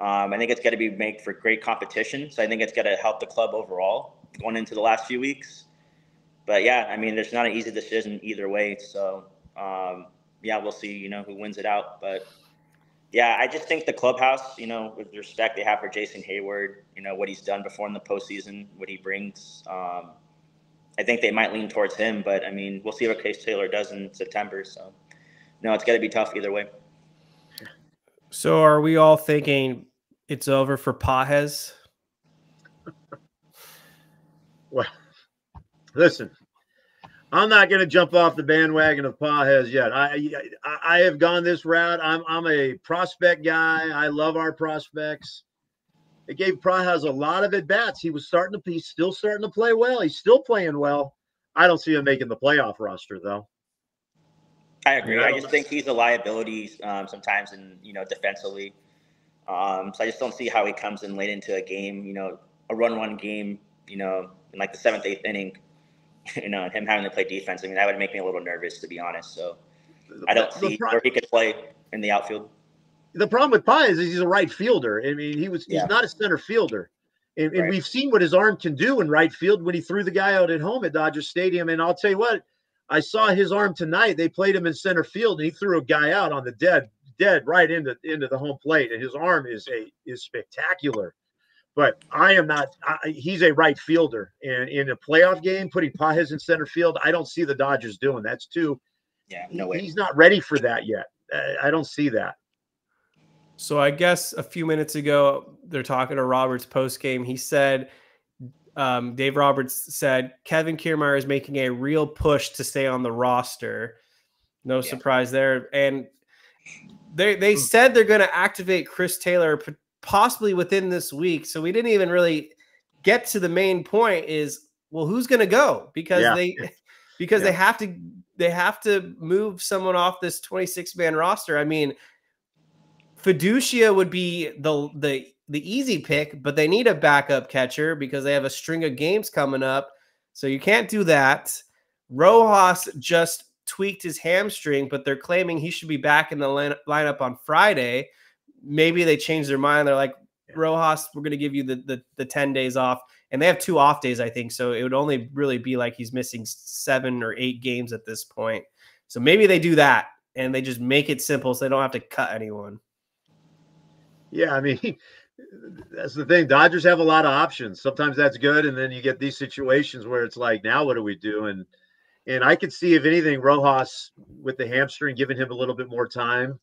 I think it's going to be made for great competition. So I think it's going to help the club overall going into the last few weeks. But yeah, I mean, there's not an easy decision either way. So, yeah, we'll see, you know, who wins it out. But yeah, I just think the clubhouse, you know, with the respect they have for Jason Heyward, you know, what he's done before in the postseason, what he brings, I think they might lean towards him. But I mean, we'll see what Chris Taylor does in September. So no, it's going to be tough either way. So are we all thinking it's over for Pages? Well, listen, I'm not going to jump off the bandwagon of Pages yet. I have gone this route. I'm a prospect guy. I love our prospects. It gave Pages a lot of at bats. He's still starting to play well. He's still playing well. I don't see him making the playoff roster though. I agree. I just think he's a liability sometimes, in, you know, defensively. So I just don't see how he comes in late into a game. You know, a run-one game. You know, in like the 7th, 8th inning. You know, and him having to play defense, I mean, that would make me a little nervous, to be honest. So I don't see where he could play in the outfield. The problem with Pages is he's a right fielder. I mean, he's not a center fielder. And we've seen what his arm can do in right field when he threw the guy out at home at Dodger Stadium. And I'll tell you what, I saw his arm tonight. They played him in center field, and he threw a guy out on the dead right into the home plate. And his arm is spectacular. But I am not – he's a right fielder. And in a playoff game, putting Pages in center field, I don't see the Dodgers doing. That's too – yeah, no way. He's not ready for that yet. I don't see that. So I guess a few minutes ago, they're talking to Roberts post-game. He said Dave Roberts said Kevin Kiermaier is making a real push to stay on the roster. No surprise there. And they said they're going to activate Chris Taylor possibly within this week. So we didn't even really get to the main point is, well, who's going to go? Because they have to move someone off this 26-man roster. I mean, Fiducia would be the easy pick, but they need a backup catcher because they have a string of games coming up. So you can't do that. Rojas just tweaked his hamstring, but they're claiming he should be back in the lineup on Friday. Maybe they changed their mind. They're like, Rojas, we're going to give you the 10 days off. And they have 2 off days, I think. So it would only really be like he's missing 7 or 8 games at this point. So maybe they do that and they just make it simple so they don't have to cut anyone. Yeah, I mean, that's the thing. Dodgers have a lot of options. Sometimes that's good. And then you get these situations where it's like, now what do we do? And I could see, if anything, Rojas with the hamstring, giving him a little bit more time.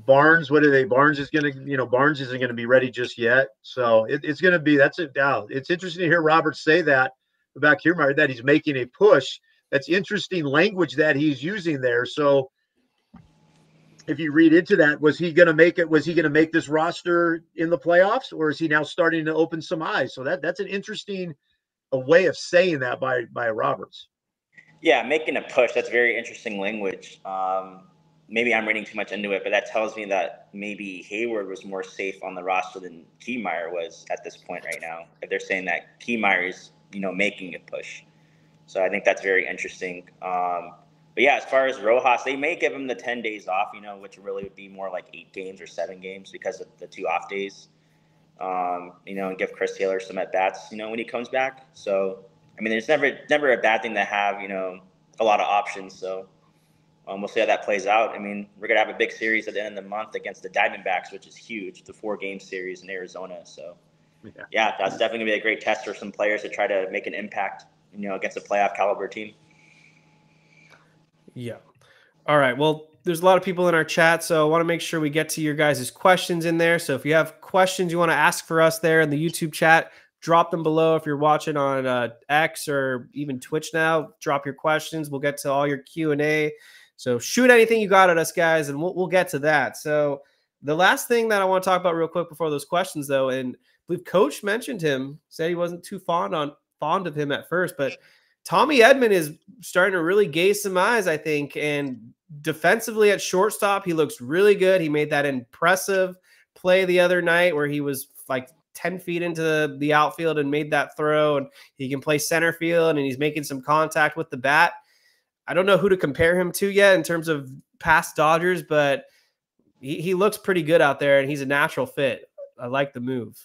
Barnes, Barnes isn't going to be ready just yet. So it's going to be, it's interesting to hear Robert say that about Kiermaier, that he's making a push. that's interesting language that he's using there. So if you read into that, was he going to make it? Was he going to make this roster in the playoffs, or is he now starting to open some eyes? So that's an interesting way of saying that by Roberts. Yeah, making a push. That's very interesting language. Maybe I'm reading too much into it, but that tells me that maybe Heyward was more safe on the roster than Keymeyer was at this point right now. If they're saying that Keymeyer is, making a push. So I think that's very interesting. But yeah, as far as Rojas, they may give him the 10 days off, which really would be more like 8 games or 7 games because of the 2 off days. And give Chris Taylor some at-bats, when he comes back. So, I mean, there's never a bad thing to have, a lot of options. So we'll see how that plays out. I mean, we're going to have a big series at the end of the month against the Diamondbacks, which is huge, the 4-game series in Arizona. So, yeah, that's definitely going to be a great test for some players to try to make an impact, against a playoff caliber team. Yeah. All right. Well, there's a lot of people in our chat, so I want to make sure we get to your guys' questions in there. So if you have questions you want to ask for us there in the YouTube chat, drop them below. If you're watching on X or even Twitch now, drop your questions. We'll get to all your Q&A. So shoot anything you got at us, guys, and we'll get to that. So the last thing that I want to talk about real quick before those questions, though, and I believe Coach mentioned him, said he wasn't too fond of him at first, but Tommy Edman is starting to really gaze some eyes, I think, and defensively at shortstop, he looks really good. He made that impressive play the other night where he was like 10 feet into the outfield and made that throw, and he can play center field, and he's making some contact with the bat. I don't know who to compare him to yet in terms of past Dodgers, but he looks pretty good out there, and he's a natural fit. I like the move.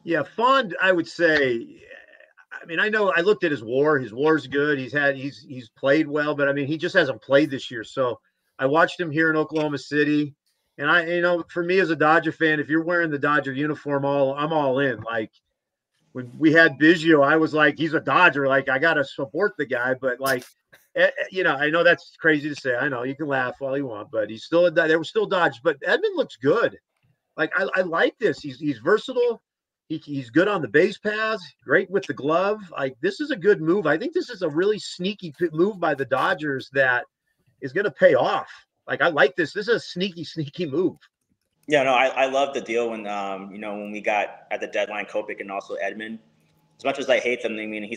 Yeah, fond, I would say. I mean, I know I looked at his WAR. His WAR's good. He's played well, but I mean, he just hasn't played this year. So I watched him here in Oklahoma City, and for me as a Dodger fan, if you're wearing the Dodger uniform, I'm all in. Like when we had Biggio, I was like, he's a Dodger. Like I got to support the guy, but like, I know that's crazy to say. I know you can laugh all you want, but he's still they were still Dodgers. But Edman looks good. Like I like this. He's versatile. He's good on the base paths, great with the glove. Like this is a good move. I think this is a really sneaky move by the Dodgers that is going to pay off. Like I like this. This is a sneaky move. Yeah, no, I love the deal when when we got at the deadline Kopech and also Edman. As much as I hate them, I mean he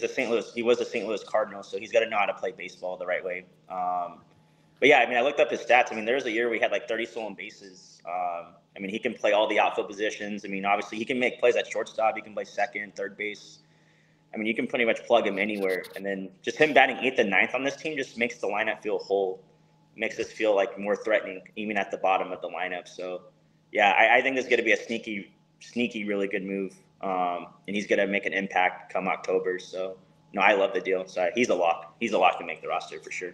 was a St. Louis Cardinal, so he's got to know how to play baseball the right way. But yeah, I mean I looked up his stats. I mean there was a year we had like 30 stolen bases. I mean, he can play all the outfield positions. I mean, obviously, he can make plays at shortstop. He can play second, third base. I mean, you can pretty much plug him anywhere. And then just him batting 8th and 9th on this team just makes the lineup feel whole, makes us feel like more threatening, even at the bottom of the lineup. So, yeah, I think this is going to be a sneaky, really good move. And he's going to make an impact come October. So, no, I love the deal. So he's a lock. He's a lock to make the roster for sure.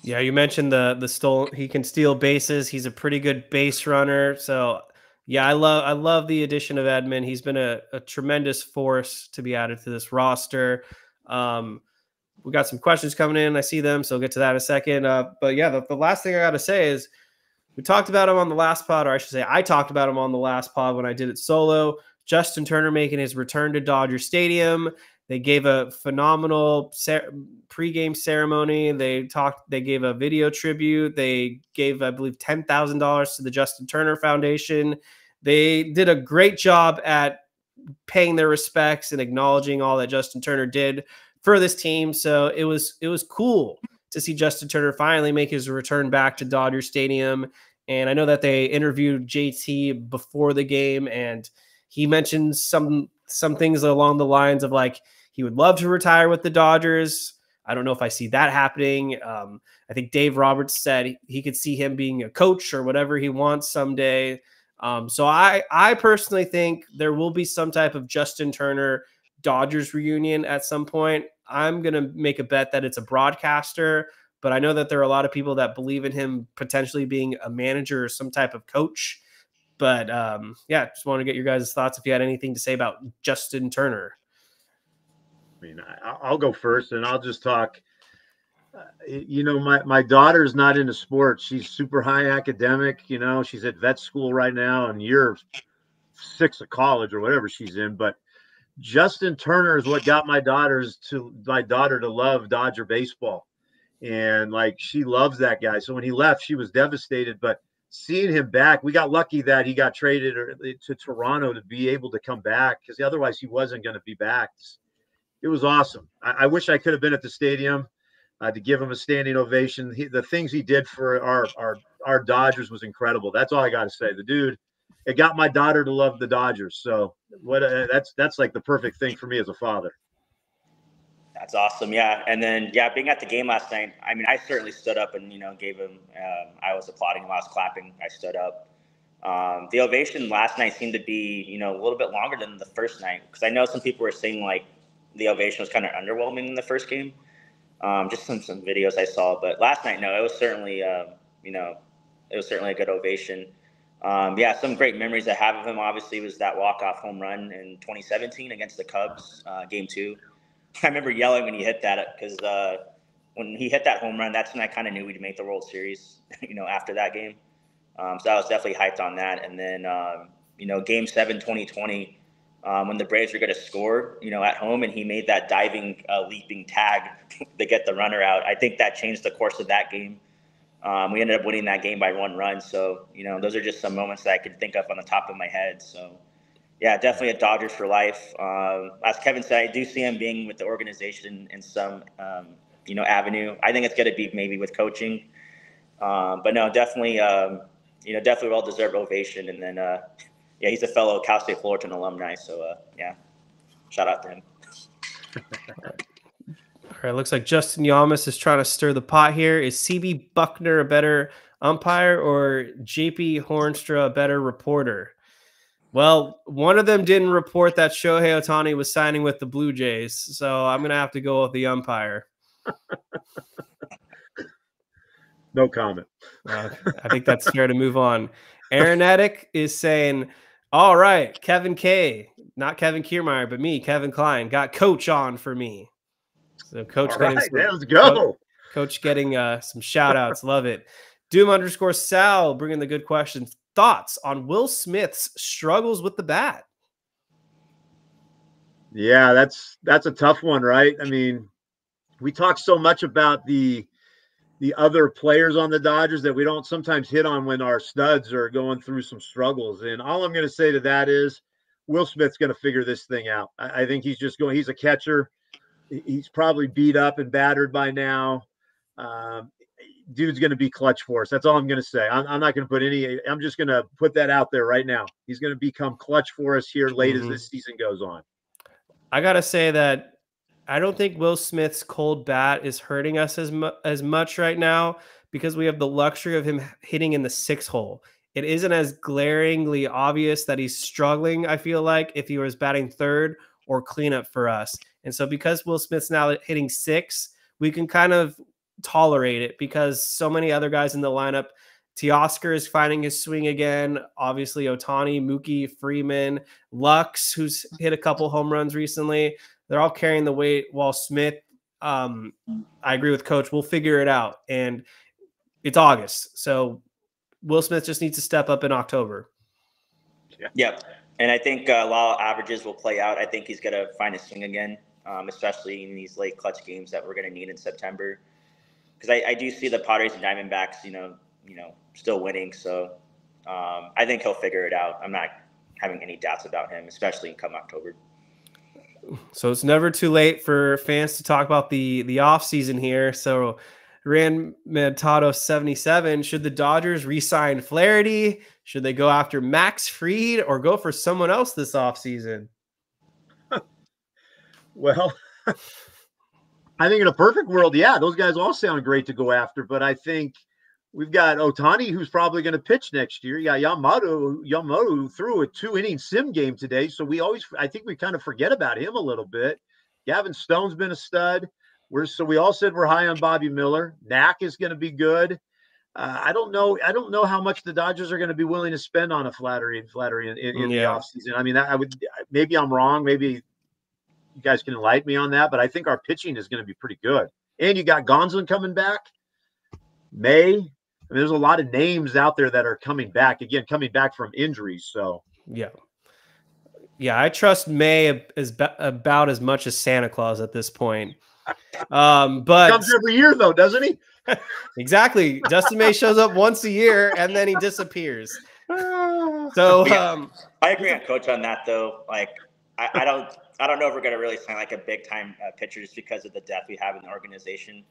Yeah, you mentioned the he can steal bases. He's a pretty good base runner. So yeah, I love the addition of Edman. He's been a tremendous force to be added to this roster. We got some questions coming in. I see them, so we'll get to that in a second. But yeah, the last thing I got to say is we talked about him on the last pod, or I should say I talked about him on the last pod when I did it solo. Justin Turner making his return to Dodger Stadium. They gave a phenomenal pregame ceremony. They gave a video tribute. They gave, I believe, $10,000 to the Justin Turner Foundation. They did a great job at paying their respects and acknowledging all that Justin Turner did for this team. So it was cool to see Justin Turner finally make his return back to Dodger Stadium. And I know that they interviewed JT before the game, and he mentioned some things along the lines of like, he would love to retire with the Dodgers. I don't know if I see that happening. I think Dave Roberts said he could see him being a coach or whatever he wants someday. So I personally think there will be some type of Justin Turner Dodgers reunion at some point. I'm going to make a bet that it's a broadcaster, but I know that there are a lot of people that believe in him potentially being a manager or some type of coach. But yeah, just want to get your guys' thoughts if you had anything to say about Justin Turner. I mean, I'll go first, and I'll just talk. My daughter's not into sports. She's super high academic. She's at vet school right now, and year 6 of college or whatever she's in. But Justin Turner is what got my daughter to love Dodger baseball. And like, she loves that guy. So when he left, she was devastated, but seeing him back, we got lucky that he got traded to Toronto to be able to come back, because otherwise he wasn't going to be back. It was awesome. I wish I could have been at the stadium to give him a standing ovation. The things he did for our Dodgers was incredible. That's all I got to say. The dude, it got my daughter to love the Dodgers. So that's like the perfect thing for me as a father. That's awesome. Yeah. And then, yeah, being at the game last night, I mean, I certainly stood up and, gave him, I was applauding him. I was clapping. I stood up. The ovation last night seemed to be, a little bit longer than the first night. Because I know some people were saying, like, the ovation was kind of underwhelming in the first game. Just some videos I saw. But last night, no, it was certainly, it was certainly a good ovation. Yeah, some great memories I have of him, obviously, was that walk-off home run in 2017 against the Cubs, Game 2. I remember yelling when he hit that, because when he hit that home run, that's when I kind of knew we'd make the World Series, after that game. So I was definitely hyped on that. And then, Game 7, 2020, when the Braves were going to score, at home, and he made that diving, leaping tag to get the runner out. I think that changed the course of that game. We ended up winning that game by 1 run. So, those are just some moments that I could think of on the top of my head. So, yeah, definitely a Dodgers for life. As Kevin said, I do see him being with the organization in some, avenue. I think it's going to be maybe with coaching. But no, definitely, definitely well-deserved ovation. And then, yeah, he's a fellow Cal State Fullerton alumni. So, yeah, shout out to him. All right, looks like Justin Yamas is trying to stir the pot here. Is CB Buckner a better umpire or JP Hornstra a better reporter? Well, one of them didn't report that Shohei Ohtani was signing with the Blue Jays, so I'm going to have to go with the umpire. No comment. I think that's fair to move on. Aaron Edick is saying, all right, Kevin K, not Kevin Kiermaier, but me, Kevin Klein, got Coach on for me. So Coach all getting right, let's go. Coach getting some shout-outs. Love it. Doom_Sal bringing the good questions. Thoughts on Will Smith's struggles with the bat? Yeah, that's a tough one, right? I mean, we talk so much about the other players on the Dodgers that we don't sometimes hit on when our studs are going through some struggles. And all I'm going to say to that is Will Smith's going to figure this thing out. I think he's a catcher. He's probably beat up and battered by now. Dude's going to be clutch for us. That's all I'm going to say. I'm not going to put I'm just going to put that out there right now. He's going to become clutch for us here late as this season goes on. I got to say that I don't think Will Smith's cold bat is hurting us as much right now, because we have the luxury of him hitting in the 6 hole. It isn't as glaringly obvious that he's struggling, I feel like, if he was batting 3rd or cleanup for us. And so because Will Smith's now hitting 6, we can kind of tolerate it, because so many other guys in the lineup, Teoscar is finding his swing again. Obviously, Ohtani, Mookie, Freeman, Lux, who's hit a couple home runs recently. They're all carrying the weight, while Smith, I agree with Coach, we'll figure it out. And it's August, so Will Smith just needs to step up in October. Yep. And I think while averages will play out, I think he's going to find his swing again, especially in these late clutch games that we're going to need in September. Because I do see the Padres and Diamondbacks, still winning. So I think he'll figure it out. I'm not having any doubts about him, especially come October. So it's never too late for fans to talk about the off season here. So Rand Mentado 77, should the Dodgers re-sign Flaherty? Should they go after Max Fried or go for someone else this offseason? Well, I think in a perfect world, yeah, those guys all sound great to go after. But I think we've got Ohtani, who's probably going to pitch next year. Yeah, Yamamoto threw a 2-inning sim game today. So I think we kind of forget about him a little bit. Gavin Stone's been a stud. We all said we're high on Bobby Miller. Knack is going to be good. I don't know how much the Dodgers are going to be willing to spend on a Flaherty in the offseason. I mean, maybe I'm wrong. Maybe you guys can enlighten me on that, but I think our pitching is going to be pretty good. And you got Gonsolin coming back. May. I mean, there's a lot of names out there that are coming back from injuries. So yeah. Yeah, I trust May about as much as Santa Claus at this point. But comes every year though, doesn't he? Exactly. Dustin May shows up once a year and then he disappears. So I agree on Coach on that though. Like I don't know if we're gonna really sign like a big time pitcher just because of the depth we have in the organization.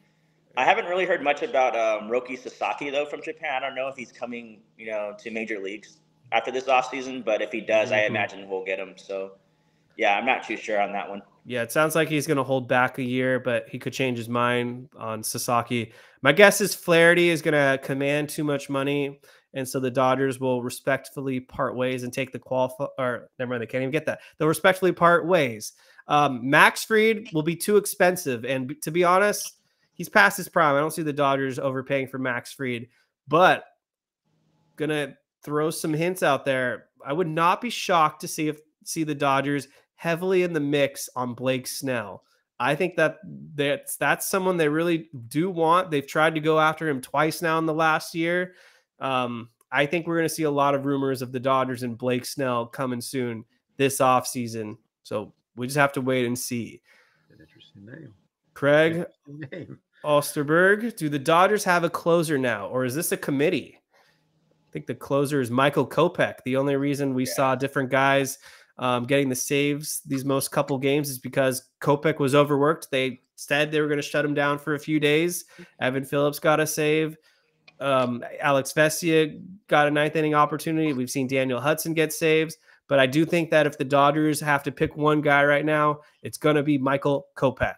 I haven't really heard much about Roki Sasaki though from Japan. I don't know if he's coming, to major leagues after this offseason, but if he does, I imagine we'll get him. So yeah, I'm not too sure on that one. Yeah, it sounds like he's going to hold back a year, but he could change his mind on Sasaki. My guess is Flaherty is going to command too much money, and so the Dodgers will respectfully part ways and take the or never mind, they can't even get that. They'll respectfully part ways. Max Fried will be too expensive, and to be honest, he's past his prime. I don't see the Dodgers overpaying for Max Fried, but gonna throw some hints out there. I would not be shocked to see the Dodgers heavily in the mix on Blake Snell. I think that's someone they really do want. They've tried to go after him twice now in the last year. I think we're going to see a lot of rumors of the Dodgers and Blake Snell coming soon this offseason. So we just have to wait and see. An interesting name. Craig Osterberg, do the Dodgers have a closer now, or is this a committee? I think the closer is Michael Kopech. The only reason we saw different guys getting the saves these most couple games is because Kopech was overworked. They said they were going to shut him down for a few days. Evan Phillips got a save. Alex Vesia got a ninth inning opportunity. We've seen Daniel Hudson get saves, but I do think that if the Dodgers have to pick one guy right now, it's going to be Michael Kopech.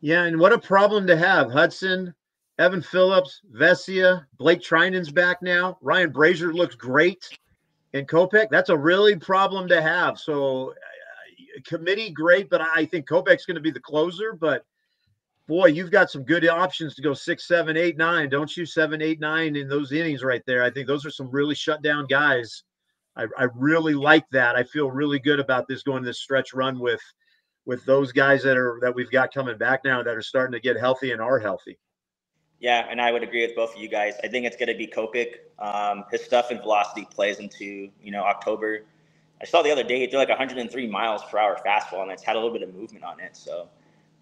Yeah, and what a problem to have. Hudson, Evan Phillips, Vesia, Blake Trinan's back now. Ryan Brazier looks great. And Kopech, that's a really problem to have. So committee, great, but I think Kopech's going to be the closer. But boy, you've got some good options to go 6, 7, 8, 9, don't you? 7, 8, 9 in those innings right there. I think those are some really shut down guys. I really like that. I feel really good about this going this stretch run with those guys that we've got coming back now that are starting to get healthy and are healthy. Yeah, and I would agree with both of you guys. I think it's going to be Kopech. His stuff and velocity plays into, October. I saw the other day he threw like 103 miles per hour fastball, and it's had a little bit of movement on it. So,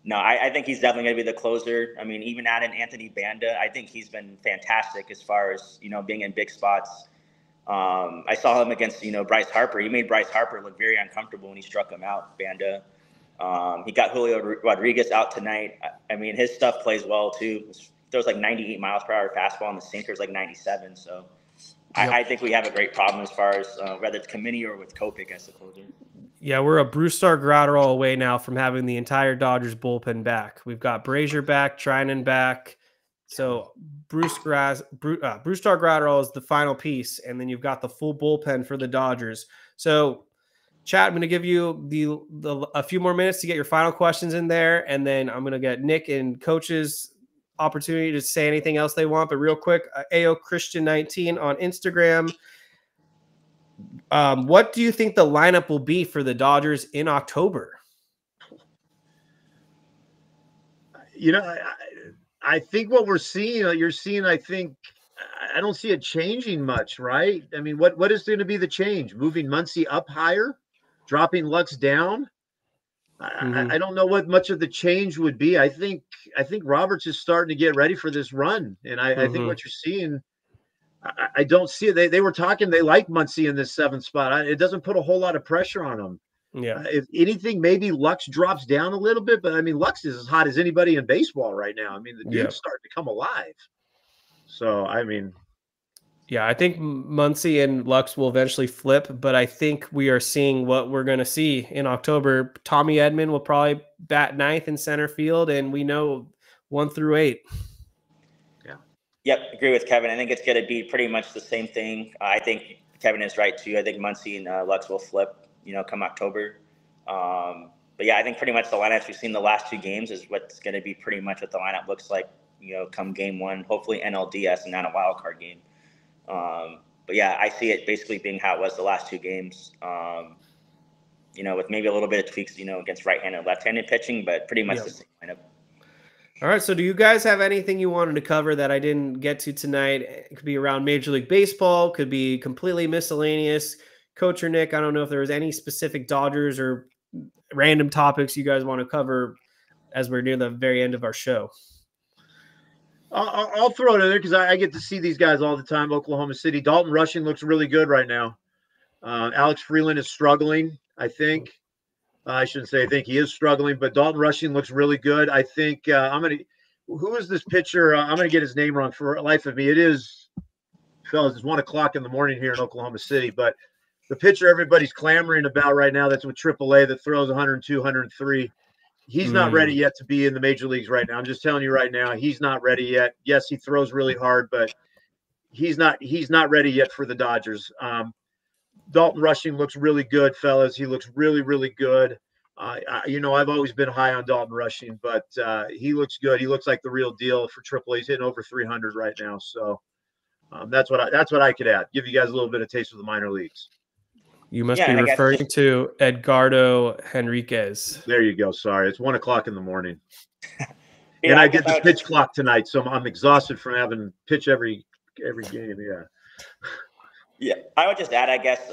no, I think he's definitely going to be the closer. I mean, even adding Anthony Banda, I think he's been fantastic as far as, being in big spots. I saw him against, Bryce Harper. He made Bryce Harper look very uncomfortable when he struck him out, Banda. He got Julio Rodriguez out tonight. I mean, his stuff plays well, too. There's like 98 miles per hour fastball, and the sinker's like 97. So I think we have a great problem as far as whether it's committee or with Kopech as the closer. Yeah, we're a Brusdar Graterol away now from having the entire Dodgers bullpen back. We've got Brazier back, Trinan back. So Brusdar Graterol is the final piece, and then you've got the full bullpen for the Dodgers. So, chat, I'm going to give you a few more minutes to get your final questions in there, and then I'm going to get Nick and Coach's opportunity to say anything else they want. But real quick, AO Christian 19 on Instagram. What do you think the lineup will be for the Dodgers in October? I think what we're seeing, you're seeing, I don't see it changing much, right? I mean, what is going to be the change? Moving Muncy up higher, dropping Lux down? I don't know what much of the change would be. I think Roberts is starting to get ready for this run, and I think what you're seeing, I don't see it. They were talking. They like Muncy in this 7th spot. It doesn't put a whole lot of pressure on them. Yeah. If anything, maybe Lux drops down a little bit, but I mean, Lux is as hot as anybody in baseball right now. I mean, the dude's starting to come alive. So I mean. Yeah, I think Muncy and Lux will eventually flip, but I think we are seeing what we're going to see in October. Tommy Edman will probably bat 9th in center field, and we know 1 through 8. Yeah. Yep, agree with Kevin. I think it's going to be pretty much the same thing. I think Kevin is right, too. I think Muncy and Lux will flip, come October. But, yeah, I think pretty much the lineups we've seen the last 2 games is what's going to be pretty much what the lineup looks like, come game 1, hopefully NLDS and not a wild card game. But yeah, I see it basically being how it was the last 2 games, with maybe a little bit of tweaks, against right-handed, left-handed pitching, but pretty much the same lineup. All right. So do you guys have anything you wanted to cover that I didn't get to tonight? It could be around Major League Baseball, could be completely miscellaneous. Coach or Nick, I don't know if there was any specific Dodgers or random topics you guys want to cover as we're near the very end of our show. I'll throw it in there because I get to see these guys all the time. Oklahoma City. Dalton Rushing looks really good right now. Alex Freeland is struggling, I think. I shouldn't say I think he is struggling, but Dalton Rushing looks really good. I think who is this pitcher? I'm going to get his name wrong for the life of me. It is, fellas, it's 1 o'clock in the morning here in Oklahoma City, but the pitcher everybody's clamoring about right now that's with AAA that throws 102, 103. He's not ready yet to be in the major leagues right now. I'm just telling you right now, he's not ready yet. Yes, he throws really hard, but he's not ready yet for the Dodgers. Dalton Rushing looks really good, fellas. He looks really, really good. I've always been high on Dalton Rushing, but he looks good. He looks like the real deal for AAA. He's hitting over 300 right now. So that's what I could add. Give you guys a little bit of taste of the minor leagues. You must be referring to Edgardo Henriquez. There you go. Sorry. It's 1 o'clock in the morning. And I did the pitch clock tonight, so I'm exhausted from having pitch every game. Yeah. Yeah, I would just add, I guess,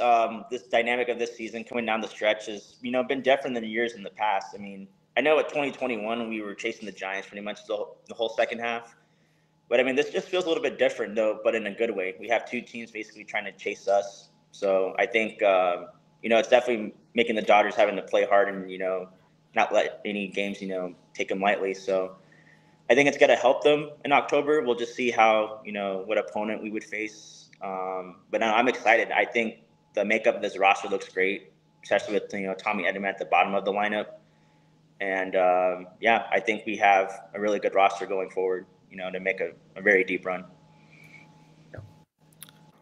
this dynamic of this season coming down the stretch has, been different than years in the past. I mean, I know at 2021 we were chasing the Giants pretty much the whole second half. But, I mean, this just feels a little bit different, though, but in a good way. We have two teams basically trying to chase us. So I think, it's definitely making the Dodgers having to play hard and, not let any games, take them lightly. So I think it's going to help them in October. We'll just see how, what opponent we would face. But I'm excited. I think the makeup of this roster looks great, especially with, Tommy Edman at the bottom of the lineup. And, I think we have a really good roster going forward, to make a very deep run.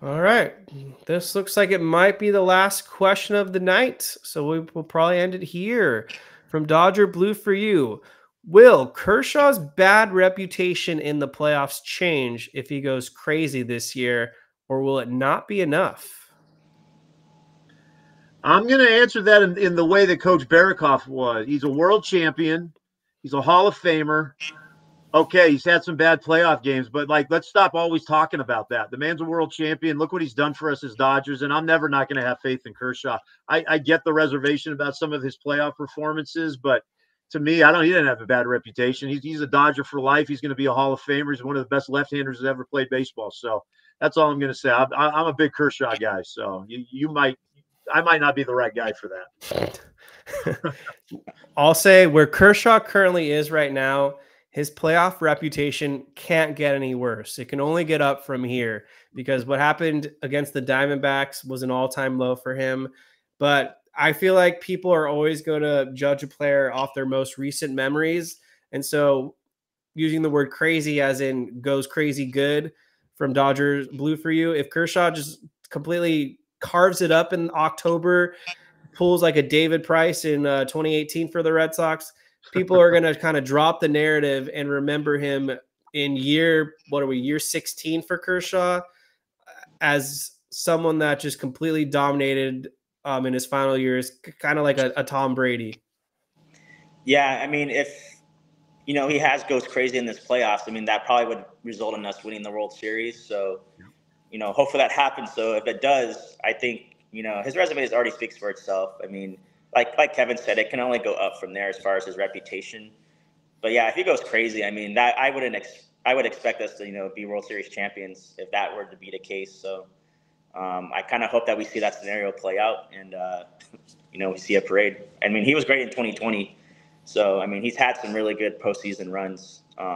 All right. This looks like it might be the last question of the night. So we will probably end it here. From Dodger Blue for you. Will Kershaw's bad reputation in the playoffs change if he goes crazy this year, or will it not be enough? I'm going to answer that in the way that Coach Berokoff was. He's a world champion. He's a Hall of Famer. Okay, he's had some bad playoff games, but let's stop always talking about that. The man's a world champion. Look what he's done for us as Dodgers, and I'm never not going to have faith in Kershaw. I get the reservation about some of his playoff performances, but to me, he didn't have a bad reputation. He's a Dodger for life. He's going to be a Hall of Famer. He's one of the best left-handers that's ever played baseball. So that's all I'm going to say. I'm a big Kershaw guy, so I might not be the right guy for that. I'll say where Kershaw currently is right now, his playoff reputation can't get any worse. It can only get up from here because what happened against the Diamondbacks was an all-time low for him. But I feel like people are always going to judge a player off their most recent memories. And so using the word crazy as in goes crazy good from Dodgers Blue for you, if Kershaw just completely carves it up in October, pulls like a David Price in 2018 for the Red Sox, people are going to kind of drop the narrative and remember him in year 16 for Kershaw as someone that just completely dominated in his final years, kind of like a Tom Brady. Yeah, I mean, if, he goes crazy in this playoffs, I mean, that probably would result in us winning the World Series. So, hopefully that happens. So if it does, I think, his resume already speaks for itself. I mean, like Kevin said, it can only go up from there as far as his reputation. But yeah, if he goes crazy, I mean, that I would expect us to, be World Series champions if that were to be the case. So I kind of hope that we see that scenario play out and, we see a parade. I mean, he was great in 2020. So, I mean, he's had some really good postseason runs. And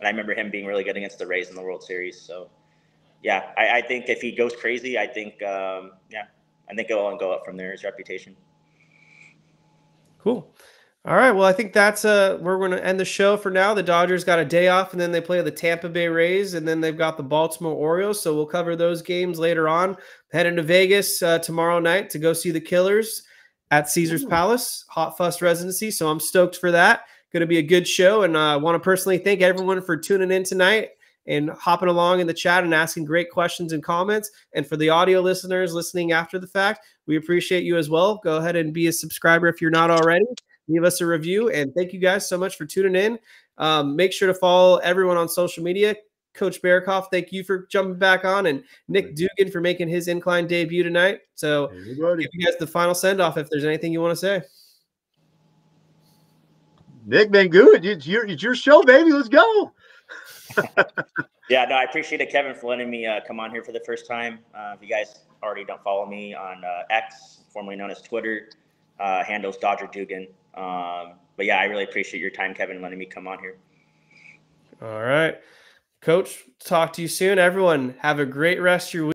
I remember him being really good against the Rays in the World Series. So, yeah, I think if he goes crazy, I think it'll only go up from there, his reputation. Cool. All right. Well, I think that's we're going to end the show for now. The Dodgers got a day off, and then they play the Tampa Bay Rays, and then they've got the Baltimore Orioles. So we'll cover those games later on. Heading to Vegas tomorrow night to go see the Killers at Caesars Palace, Hot Fuss residency. So I'm stoked for that. Going to be a good show, and I want to personally thank everyone for tuning in tonight and hopping along in the chat and asking great questions and comments. And for the audio listeners listening after the fact, we appreciate you as well. Go ahead and be a subscriber if you're not already. Leave us a review, and thank you guys so much for tuning in. Make sure to follow everyone on social media. Coach Berokoff, thank you for jumping back on, and Nick Dugan for making his Incline debut tonight. So give you guys the final send-off if there's anything you want to say. Nick, been good. It's your show, baby. Let's go. Yeah, no, I appreciate it, Kevin, for letting me come on here for the first time. If you guys already don't follow me on X, formerly known as Twitter, handles Dodger Dugan. But yeah, I really appreciate your time, Kevin, letting me come on here. All right. Coach, talk to you soon. Everyone, have a great rest of your week.